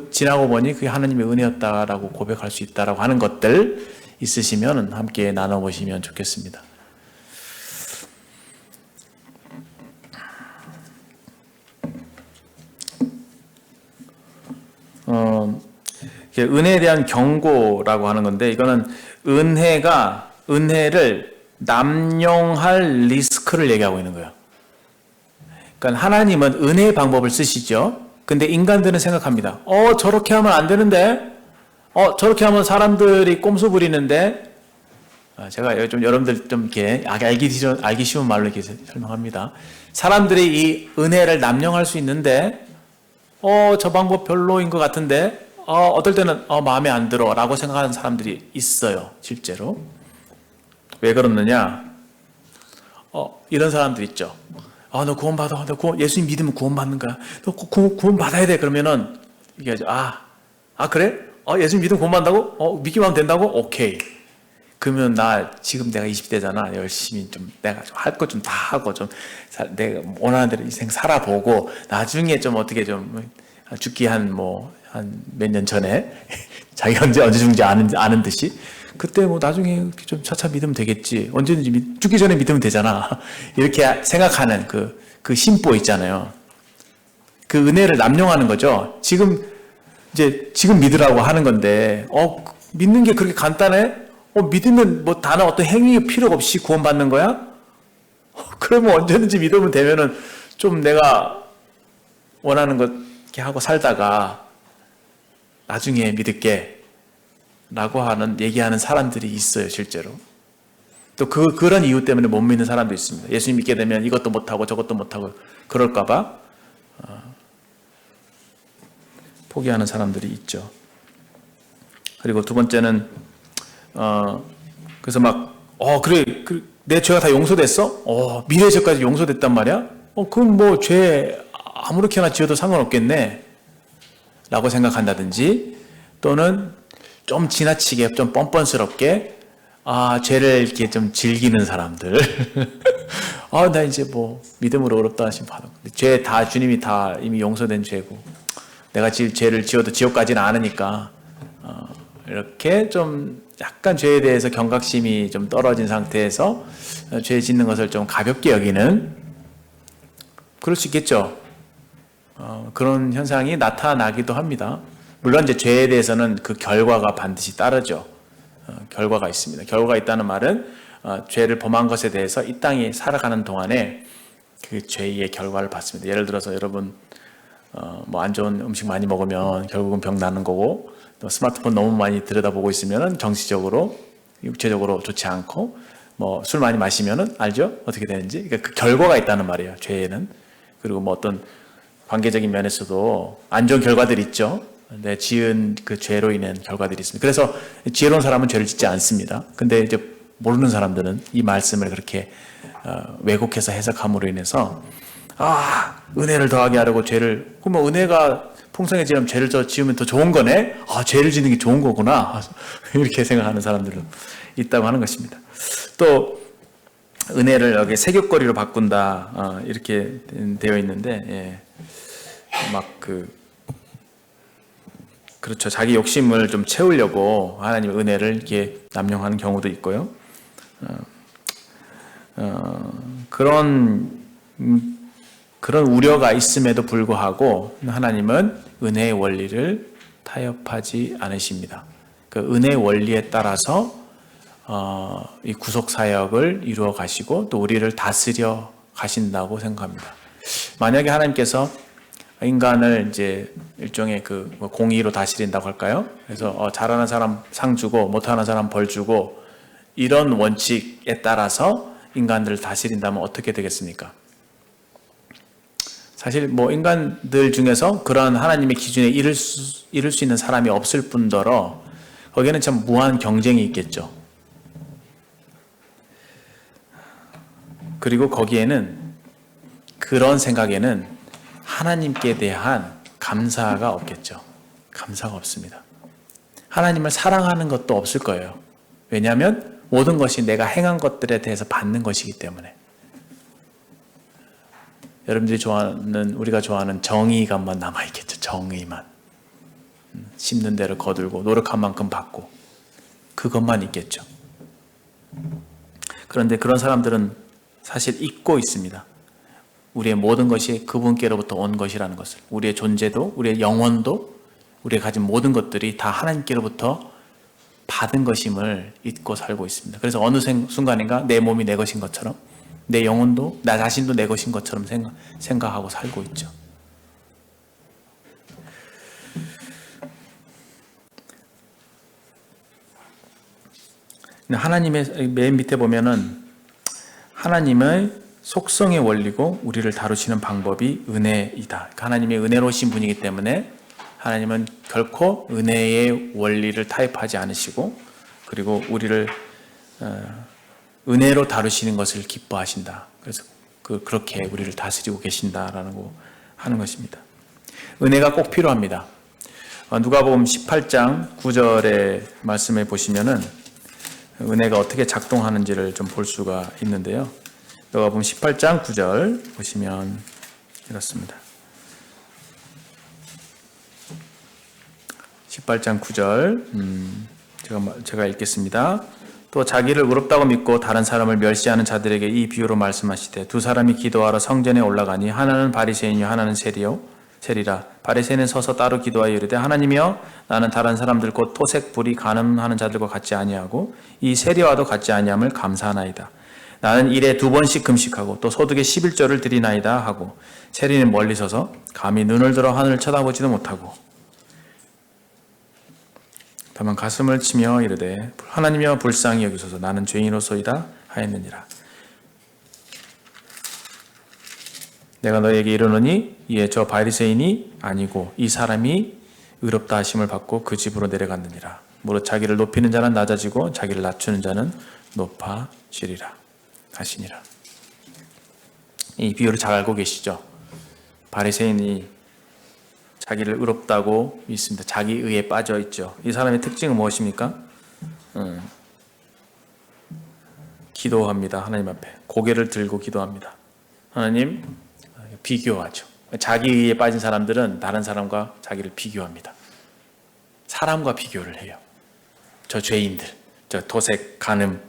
지나고 보니 그게 하나님의 은혜였다라고 고백할 수 있다라고 하는 것들 있으시면 함께 나눠보시면 좋겠습니다. 은혜에 대한 경고라고 하는 건데 이거는 은혜를 남용할 리스크를 얘기하고 있는 거예요. 그러니까 하나님은 은혜의 방법을 쓰시죠. 근데 인간들은 생각합니다. 저렇게 하면 안 되는데, 저렇게 하면 사람들이 꼼수 부리는데, 제가 좀 여러분들 좀 이렇게 알기 쉬운 말로 이렇게 설명합니다. 사람들이 이 은혜를 남용할 수 있는데, 저 방법 별로인 것 같은데, 어떨 때는 마음에 안 들어라고 생각하는 사람들이 있어요, 실제로. 왜 그렇느냐? 이런 사람들 있죠. 너 구원받아. 예수님 믿으면 구원받는 거야. 너 구원받아야 돼. 그러면은, 이게 그래? 예수님 믿으면 구원받는다고? 믿기만 하면 된다고? 오케이. 그러면 지금 내가 20대잖아. 열심히 내가 할 것 좀 다 하고, 내가 원하는 대로 인생 살아보고, 나중에 어떻게 죽기 한 몇 년 전에, 자기가 언제 죽는지 아는 듯이, 그때 나중에 좀 차차 믿으면 되겠지. 언제든지 죽기 전에 믿으면 되잖아. 이렇게 생각하는 그 심보 있잖아요. 그 은혜를 남용하는 거죠. 지금 믿으라고 하는 건데, 믿는 게 그렇게 간단해? 믿으면 다른 어떤 행위 필요 없이 구원받는 거야? 그러면 언제든지 믿으면 되면은 좀 내가 원하는 것 이렇게 하고 살다가 나중에 믿을게. 라고 얘기하는 사람들이 있어요, 실제로. 또 그런 이유 때문에 못 믿는 사람도 있습니다. 예수님 믿게 되면 이것도 못하고 저것도 못하고 그럴까봐 포기하는 사람들이 있죠. 그리고 두 번째는, 그래서 그래, 내 죄가 다 용서됐어? 미래 죄까지 용서됐단 말이야? 그럼 죄 아무렇게나 지어도 상관없겠네? 라고 생각한다든지, 또는 좀 지나치게, 좀 뻔뻔스럽게, 죄를 이렇게 좀 즐기는 사람들. 나 이제 믿음으로 어렵다 하시면 받아. 죄 주님이 다 이미 용서된 죄고, 내가 죄를 지어도 지옥 가지는 않으니까, 이렇게 좀 약간 죄에 대해서 경각심이 좀 떨어진 상태에서 죄 짓는 것을 좀 가볍게 여기는, 그럴 수 있겠죠. 그런 현상이 나타나기도 합니다. 물론 이제 죄에 대해서는 그 결과가 반드시 따르죠. 결과가 있습니다. 결과가 있다는 말은 죄를 범한 것에 대해서 이 땅에 살아가는 동안에 그 죄의 결과를 받습니다. 예를 들어서 여러분 안 좋은 음식 많이 먹으면 결국은 병 나는 거고, 또 스마트폰 너무 많이 들여다보고 있으면 정신적으로, 육체적으로 좋지 않고, 술 많이 마시면은 알죠? 어떻게 되는지. 그러니까 그 결과가 있다는 말이에요, 죄에는. 그리고 어떤 관계적인 면에서도 안 좋은 결과들이 있죠. 내 지은 그 죄로 인한 결과들이 있습니다. 그래서 지혜로운 사람은 죄를 짓지 않습니다. 근데 이제 모르는 사람들은 이 말씀을 그렇게 왜곡해서 해석함으로 인해서 은혜를 더하게 하려고 죄를, 그러면 은혜가 풍성해지면 죄를 더 지으면 더 좋은 거네? 죄를 짓는 게 좋은 거구나. 이렇게 생각하는 사람들은 있다고 하는 것입니다. 또 은혜를 여기 세귑거리로 바꾼다, 이렇게 되어 있는데, 그렇죠. 자기 욕심을 좀 채우려고 하나님의 은혜를 이렇게 남용하는 경우도 있고요. 그런 우려가 있음에도 불구하고 하나님은 은혜의 원리를 타협하지 않으십니다. 그 은혜의 원리에 따라서 이 구속 사역을 이루어 가시고 또 우리를 다스려 가신다고 생각합니다. 만약에 하나님께서 인간을 이제 일종의 공의로 다스린다고 할까요? 그래서 잘하는 사람 상 주고 못하는 사람 벌 주고 이런 원칙에 따라서 인간들을 다스린다면 어떻게 되겠습니까? 사실 인간들 중에서 그러한 하나님의 기준에 이를 수 있는 사람이 없을 뿐더러 거기에는 참 무한 경쟁이 있겠죠. 그리고 거기에는, 그런 생각에는 하나님께 대한 감사가 없겠죠. 감사가 없습니다. 하나님을 사랑하는 것도 없을 거예요. 왜냐하면 모든 것이 내가 행한 것들에 대해서 받는 것이기 때문에. 여러분들이 우리가 좋아하는 정의감만 남아있겠죠. 정의만. 심는 대로 거들고 노력한 만큼 받고 그것만 있겠죠. 그런데 그런 사람들은 사실 잊고 있습니다. 우리의 모든 것이 그분께로부터 온 것이라는 것을, 우리의 존재도, 우리의 영혼도, 우리가 가진 모든 것들이 다 하나님께로부터 받은 것임을 잊고 살고 있습니다. 그래서 어느 순간인가 내 몸이 내 것인 것처럼, 내 영혼도, 나 자신도 내 것인 것처럼 생각하고 살고 있죠. 하나님의 맨 밑에 보면은 하나님의 속성의 원리고 우리를 다루시는 방법이 은혜이다. 하나님의 은혜로우신 분이기 때문에 하나님은 결코 은혜의 원리를 타협하지 않으시고, 그리고 우리를 은혜로 다루시는 것을 기뻐하신다. 그래서 그렇게 우리를 다스리고 계신다라는 거 하는 것입니다. 은혜가 꼭 필요합니다. 누가복음 18장 9절의 말씀에 보시면은 은혜가 어떻게 작동하는지를 좀 볼 수가 있는데요. 누가복음 18장 9절 보시면 이렇습니다. 18장 9절 제가 읽겠습니다. 또 자기를 의롭다고 믿고 다른 사람을 멸시하는 자들에게 이 비유로 말씀하시되, 두 사람이 기도하러 성전에 올라가니 하나는 바리새인이요 하나는 세리라. 바리새인은 서서 따로 기도하여 이르되, 하나님이여, 나는 다른 사람들 곧 토색 불이 간음하는 자들과 같지 아니하고 이 세리와도 같지 아니함을 감사하나이다. 나는 일에 2번씩 금식하고 또 소득의 11조를 드리나이다 하고, 세리는 멀리 서서 감히 눈을 들어 하늘을 쳐다보지도 못하고 다만 가슴을 치며 이르되, 하나님이여 불쌍히 여기소서, 나는 죄인으로소이다 하였느니라. 내가 너에게 이르노니 이에 저 바리새인이 아니고 이 사람이 의롭다 하심을 받고 그 집으로 내려갔느니라. 무릇 자기를 높이는 자는 낮아지고 자기를 낮추는 자는 높아지리라 하시니라. 이 비유를 잘 알고 계시죠? 바리새인이 자기를 의롭다고 믿습니다. 자기 의에 빠져 있죠. 이 사람의 특징은 무엇입니까? 기도합니다. 하나님 앞에 고개를 들고 기도합니다. 하나님, 비교하죠. 자기 의에 빠진 사람들은 다른 사람과 자기를 비교합니다. 사람과 비교를 해요. 저 죄인들, 저 도색, 간음,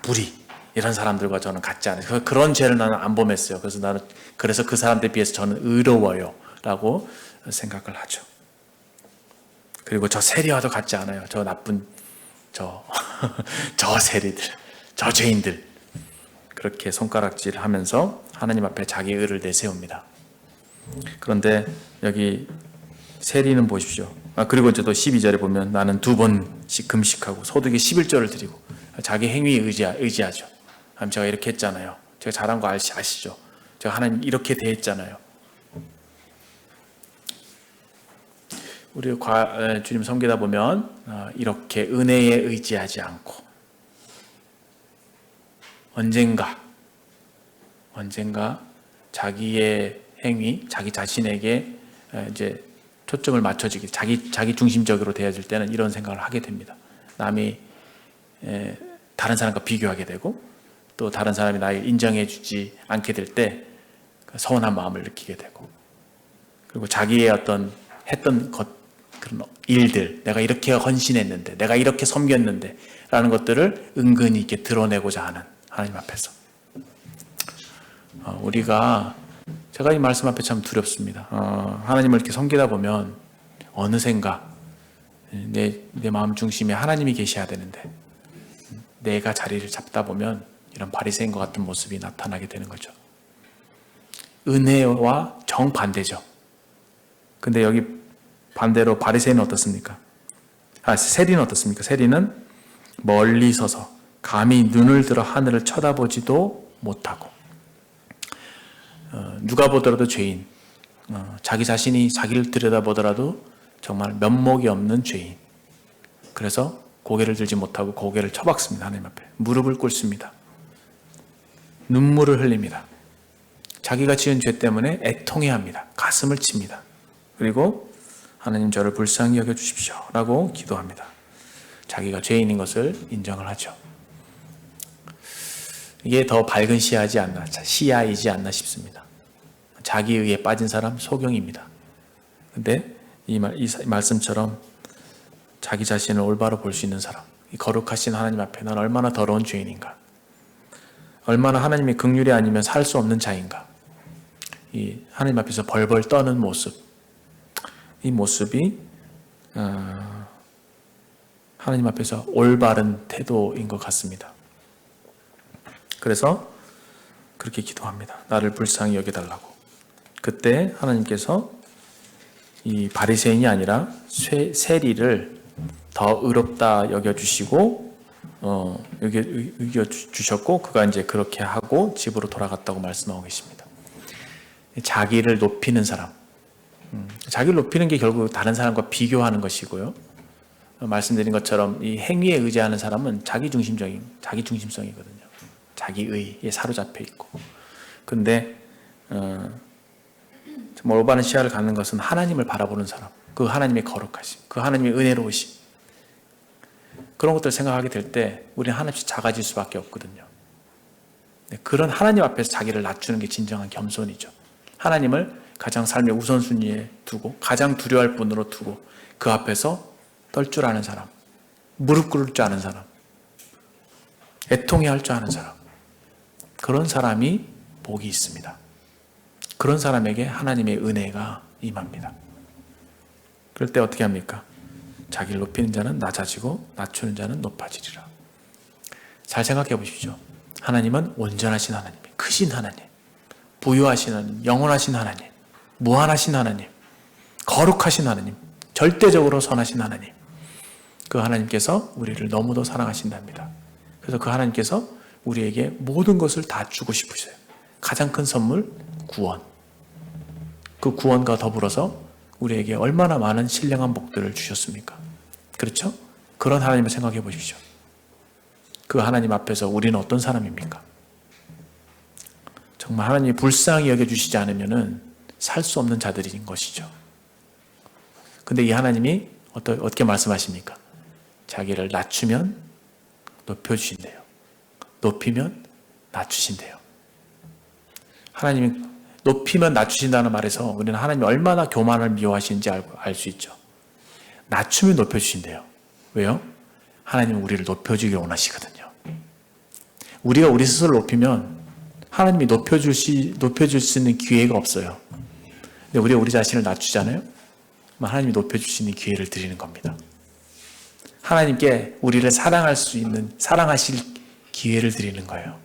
불의, 이런 사람들과 저는 같지 않아요. 그런 죄를 나는 안 범했어요. 그래서 그 사람들에 비해서 저는 의로워요 라고 생각을 하죠. 그리고 저 세리와도 같지 않아요. 저 나쁜 저 세리들, 저 죄인들, 그렇게 손가락질하면서 하나님 앞에 자기 의를 내세웁니다. 그런데 여기 세리는 보십시오. 그리고 이제 또 12절에 보면 나는 2번씩 금식하고 소득의 11조를 드리고, 자기 행위에 의지하죠. 하나님, 제가 이렇게 했잖아요. 제가 잘한 거 아시죠? 제가 하나님 이렇게 대했잖아요. 우리 주님 섬기다 보면 이렇게 은혜에 의지하지 않고 언젠가 자기의 행위, 자기 자신에게 이제 초점을 맞춰지기, 자기 중심적으로 되어질 때는 이런 생각을 하게 됩니다. 남이 다른 사람과 비교하게 되고, 또 다른 사람이 나를 인정해주지 않게 될 때 서운한 마음을 느끼게 되고, 그리고 자기의 어떤 했던 그런 일들, 내가 이렇게 헌신했는데, 내가 이렇게 섬겼는데 라는 것들을 은근히 이렇게 드러내고자 하는 하나님 앞에서 제가 이 말씀 앞에 참 두렵습니다. 하나님을 이렇게 섬기다 보면 어느샌가 내 마음 중심에 하나님이 계셔야 되는데 내가 자리를 잡다 보면 이런 바리새인과 같은 모습이 나타나게 되는 거죠. 은혜와 정반대죠. 근데 여기 반대로 바리새인은 어떻습니까? 세리는 어떻습니까? 세리는 멀리 서서 감히 눈을 들어 하늘을 쳐다보지도 못하고, 누가 보더라도 죄인, 자기 자신이 자기를 들여다보더라도 정말 면목이 없는 죄인. 그래서 고개를 들지 못하고 고개를 쳐박습니다. 하나님 앞에 무릎을 꿇습니다. 눈물을 흘립니다. 자기가 지은 죄 때문에 애통해합니다. 가슴을 칩니다. 그리고 하나님, 저를 불쌍히 여겨주십시오 라고 기도합니다. 자기가 죄인인 것을 인정을 하죠. 이게 더 밝은 시야이지 않나 싶습니다. 자기의에 빠진 사람 소경입니다. 근데 이 말씀처럼 자기 자신을 올바로 볼 수 있는 사람, 이 거룩하신 하나님 앞에 난 얼마나 더러운 죄인인가, 얼마나 하나님의 긍휼이 아니면 살 수 없는 자인가, 이 하나님 앞에서 벌벌 떠는 모습, 이 모습이 하나님 앞에서 올바른 태도인 것 같습니다. 그래서 그렇게 기도합니다. 나를 불쌍히 여겨달라고. 그때 하나님께서 이 바리새인이 아니라 세리를 더 의롭다 여겨주시고 여겨주셨고, 그가 이제 그렇게 하고 집으로 돌아갔다고 말씀하고 계십니다. 자기를 높이는 사람, 자기를 높이는 게 결국 다른 사람과 비교하는 것이고요. 말씀드린 것처럼 이 행위에 의지하는 사람은 자기 중심성이거든요. 자기의에 사로잡혀 있고. 근데 정말 올바른 시야를 갖는 것은 하나님을 바라보는 사람, 그 하나님의 거룩하심, 그 하나님의 은혜로우심, 그런 것들을 생각하게 될 때 우리는 하나씩 작아질 수밖에 없거든요. 그런 하나님 앞에서 자기를 낮추는 게 진정한 겸손이죠. 하나님을 가장 삶의 우선순위에 두고, 가장 두려워할 분으로 두고, 그 앞에서 떨 줄 아는 사람, 무릎 꿇을 줄 아는 사람, 애통해 할 줄 아는 사람, 그런 사람이 복이 있습니다. 그런 사람에게 하나님의 은혜가 임합니다. 그럴 때 어떻게 합니까? 자기를 높이는 자는 낮아지고 낮추는 자는 높아지리라. 잘 생각해 보십시오. 하나님은 온전하신 하나님, 크신 하나님, 부유하신 하나님, 영원하신 하나님, 무한하신 하나님, 거룩하신 하나님, 절대적으로 선하신 하나님, 그 하나님께서 우리를 너무도 사랑하신답니다. 그래서 그 하나님께서 우리에게 모든 것을 다 주고 싶으세요. 가장 큰 선물, 구원. 그 구원과 더불어서 우리에게 얼마나 많은 신령한 복들을 주셨습니까? 그렇죠? 그런 하나님을 생각해 보십시오. 그 하나님 앞에서 우리는 어떤 사람입니까? 정말 하나님이 불쌍히 여겨주시지 않으면 살 수 없는 자들인 것이죠. 근데 이 하나님이 어떻게 말씀하십니까? 자기를 낮추면 높여주신대요. 높이면 낮추신대요. 하나님이 높이면 낮추신다는 말에서 우리는 하나님이 얼마나 교만을 미워하시는지 알 수 있죠. 낮추면 높여주신대요. 왜요? 하나님은 우리를 높여주길 원하시거든요. 우리가 우리 스스로 높이면 하나님이 높여줄 수 있는 기회가 없어요. 근데 우리가 우리 자신을 낮추잖아요? 하나님이 높여줄 수 있는 기회를 드리는 겁니다. 하나님께 우리를 사랑하실 기회를 드리는 거예요.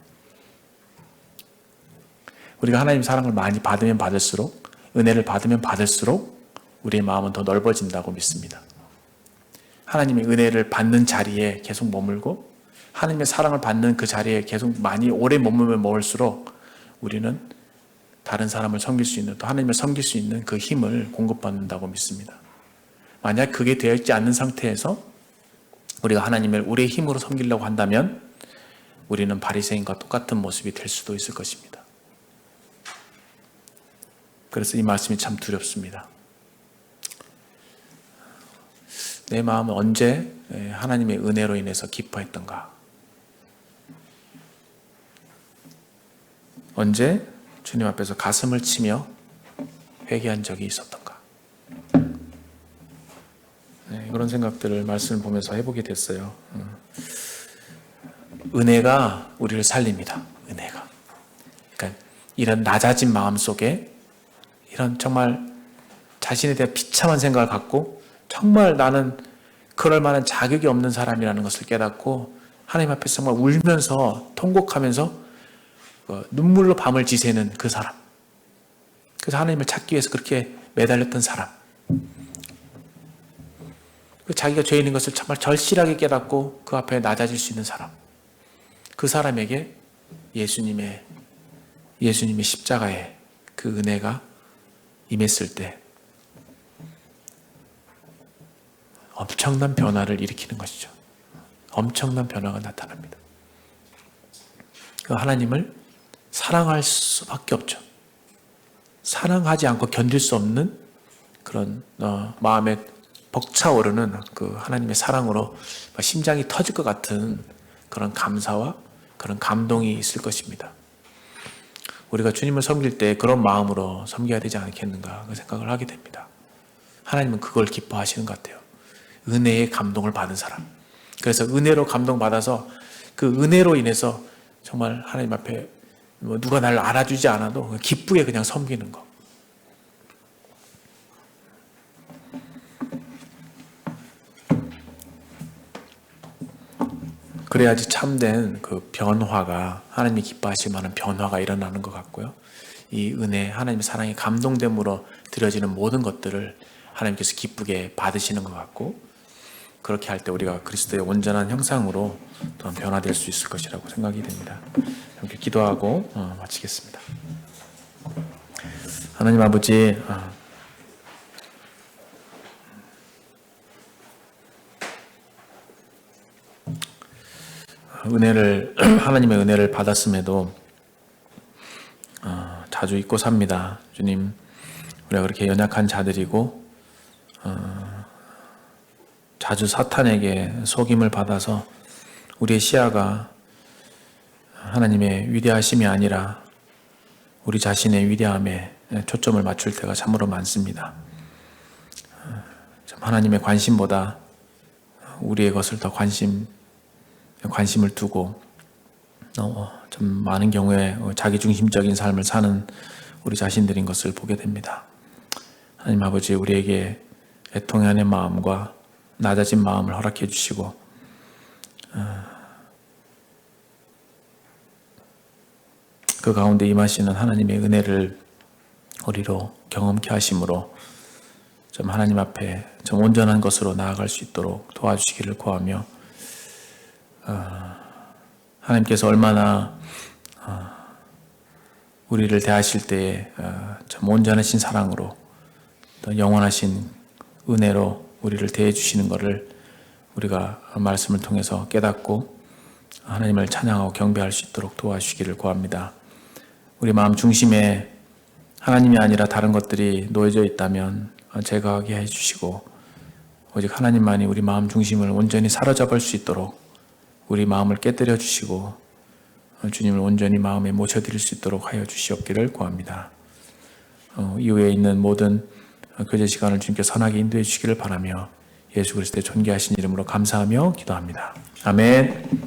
우리가 하나님 사랑을 많이 받으면 받을수록, 은혜를 받으면 받을수록 우리의 마음은 더 넓어진다고 믿습니다. 하나님의 은혜를 받는 자리에 계속 머물고 하나님의 사랑을 받는 그 자리에 계속 많이 오래 머물면 머물수록 우리는 다른 사람을 섬길 수 있는, 또 하나님을 섬길 수 있는 그 힘을 공급받는다고 믿습니다. 만약 그게 되어 있지 않는 상태에서 우리가 하나님을 우리의 힘으로 섬기려고 한다면 우리는 바리새인과 똑같은 모습이 될 수도 있을 것입니다. 그래서 이 말씀이 참 두렵습니다. 내 마음은 언제 하나님의 은혜로 인해서 기뻐했던가? 언제 주님 앞에서 가슴을 치며 회개한 적이 있었던가? 그런 생각들을 말씀을 보면서 해보게 됐어요. 은혜가 우리를 살립니다. 은혜가. 그러니까 이런 낮아진 마음 속에 이런 정말 자신에 대한 비참한 생각을 갖고 정말 나는 그럴 만한 자격이 없는 사람이라는 것을 깨닫고 하나님 앞에서 정말 울면서 통곡하면서 눈물로 밤을 지새는 그 사람. 그래서 하나님을 찾기 위해서 그렇게 매달렸던 사람. 자기가 죄인인 것을 정말 절실하게 깨닫고 그 앞에 낮아질 수 있는 사람. 그 사람에게 예수님의 십자가의 그 은혜가 임했을 때 엄청난 변화를 일으키는 것이죠. 엄청난 변화가 나타납니다. 그 하나님을 사랑할 수밖에 없죠. 사랑하지 않고 견딜 수 없는 그런 마음에 벅차오르는 그 하나님의 사랑으로 심장이 터질 것 같은 그런 감사와 그런 감동이 있을 것입니다. 우리가 주님을 섬길 때 그런 마음으로 섬겨야 되지 않겠는가 그 생각을 하게 됩니다. 하나님은 그걸 기뻐하시는 것 같아요. 은혜의 감동을 받은 사람. 그래서 은혜로 감동받아서 그 은혜로 인해서 정말 하나님 앞에 누가 나를 알아주지 않아도 기쁘게 그냥 섬기는 거. 그래야지 참된 그 변화가 하나님이 기뻐하실 만한 변화가 일어나는 것 같고요. 이 은혜, 하나님의 사랑에 감동됨으로 드려지는 모든 것들을 하나님께서 기쁘게 받으시는 것 같고 그렇게 할 때 우리가 그리스도의 온전한 형상으로 또 변화될 수 있을 것이라고 생각이 됩니다. 이렇게 기도하고 마치겠습니다. 하나님 아버지, 하나님의 은혜를 받았음에도 자주 잊고 삽니다. 주님, 우리가 그렇게 연약한 자들이고 자주 사탄에게 속임을 받아서 우리의 시야가 하나님의 위대하심이 아니라 우리 자신의 위대함에 초점을 맞출 때가 참으로 많습니다. 하나님의 관심보다 우리의 것을 더 관심을 두고 좀 많은 경우에 자기중심적인 삶을 사는 우리 자신들인 것을 보게 됩니다. 하나님 아버지, 우리에게 애통하는 마음과 낮아진 마음을 허락해 주시고 그 가운데 임하시는 하나님의 은혜를 우리로 경험케 하심으로 좀 하나님 앞에 좀 온전한 것으로 나아갈 수 있도록 도와주시기를 구하며 하나님께서 얼마나 우리를 대하실 때에 참 온전하신 사랑으로 또 영원하신 은혜로 우리를 대해 주시는 것을 우리가 말씀을 통해서 깨닫고 하나님을 찬양하고 경배할 수 있도록 도와주시기를 구합니다. 우리 마음 중심에 하나님이 아니라 다른 것들이 놓여져 있다면 제거하게 해주시고 오직 하나님만이 우리 마음 중심을 온전히 사로잡을 수 있도록 우리 마음을 깨뜨려 주시고 주님을 온전히 마음에 모셔드릴 수 있도록 하여 주시옵기를 구합니다. 이후에 있는 모든 교제 시간을 주님께 선하게 인도해 주시기를 바라며 예수 그리스도의 존귀하신 이름으로 감사하며 기도합니다. 아멘.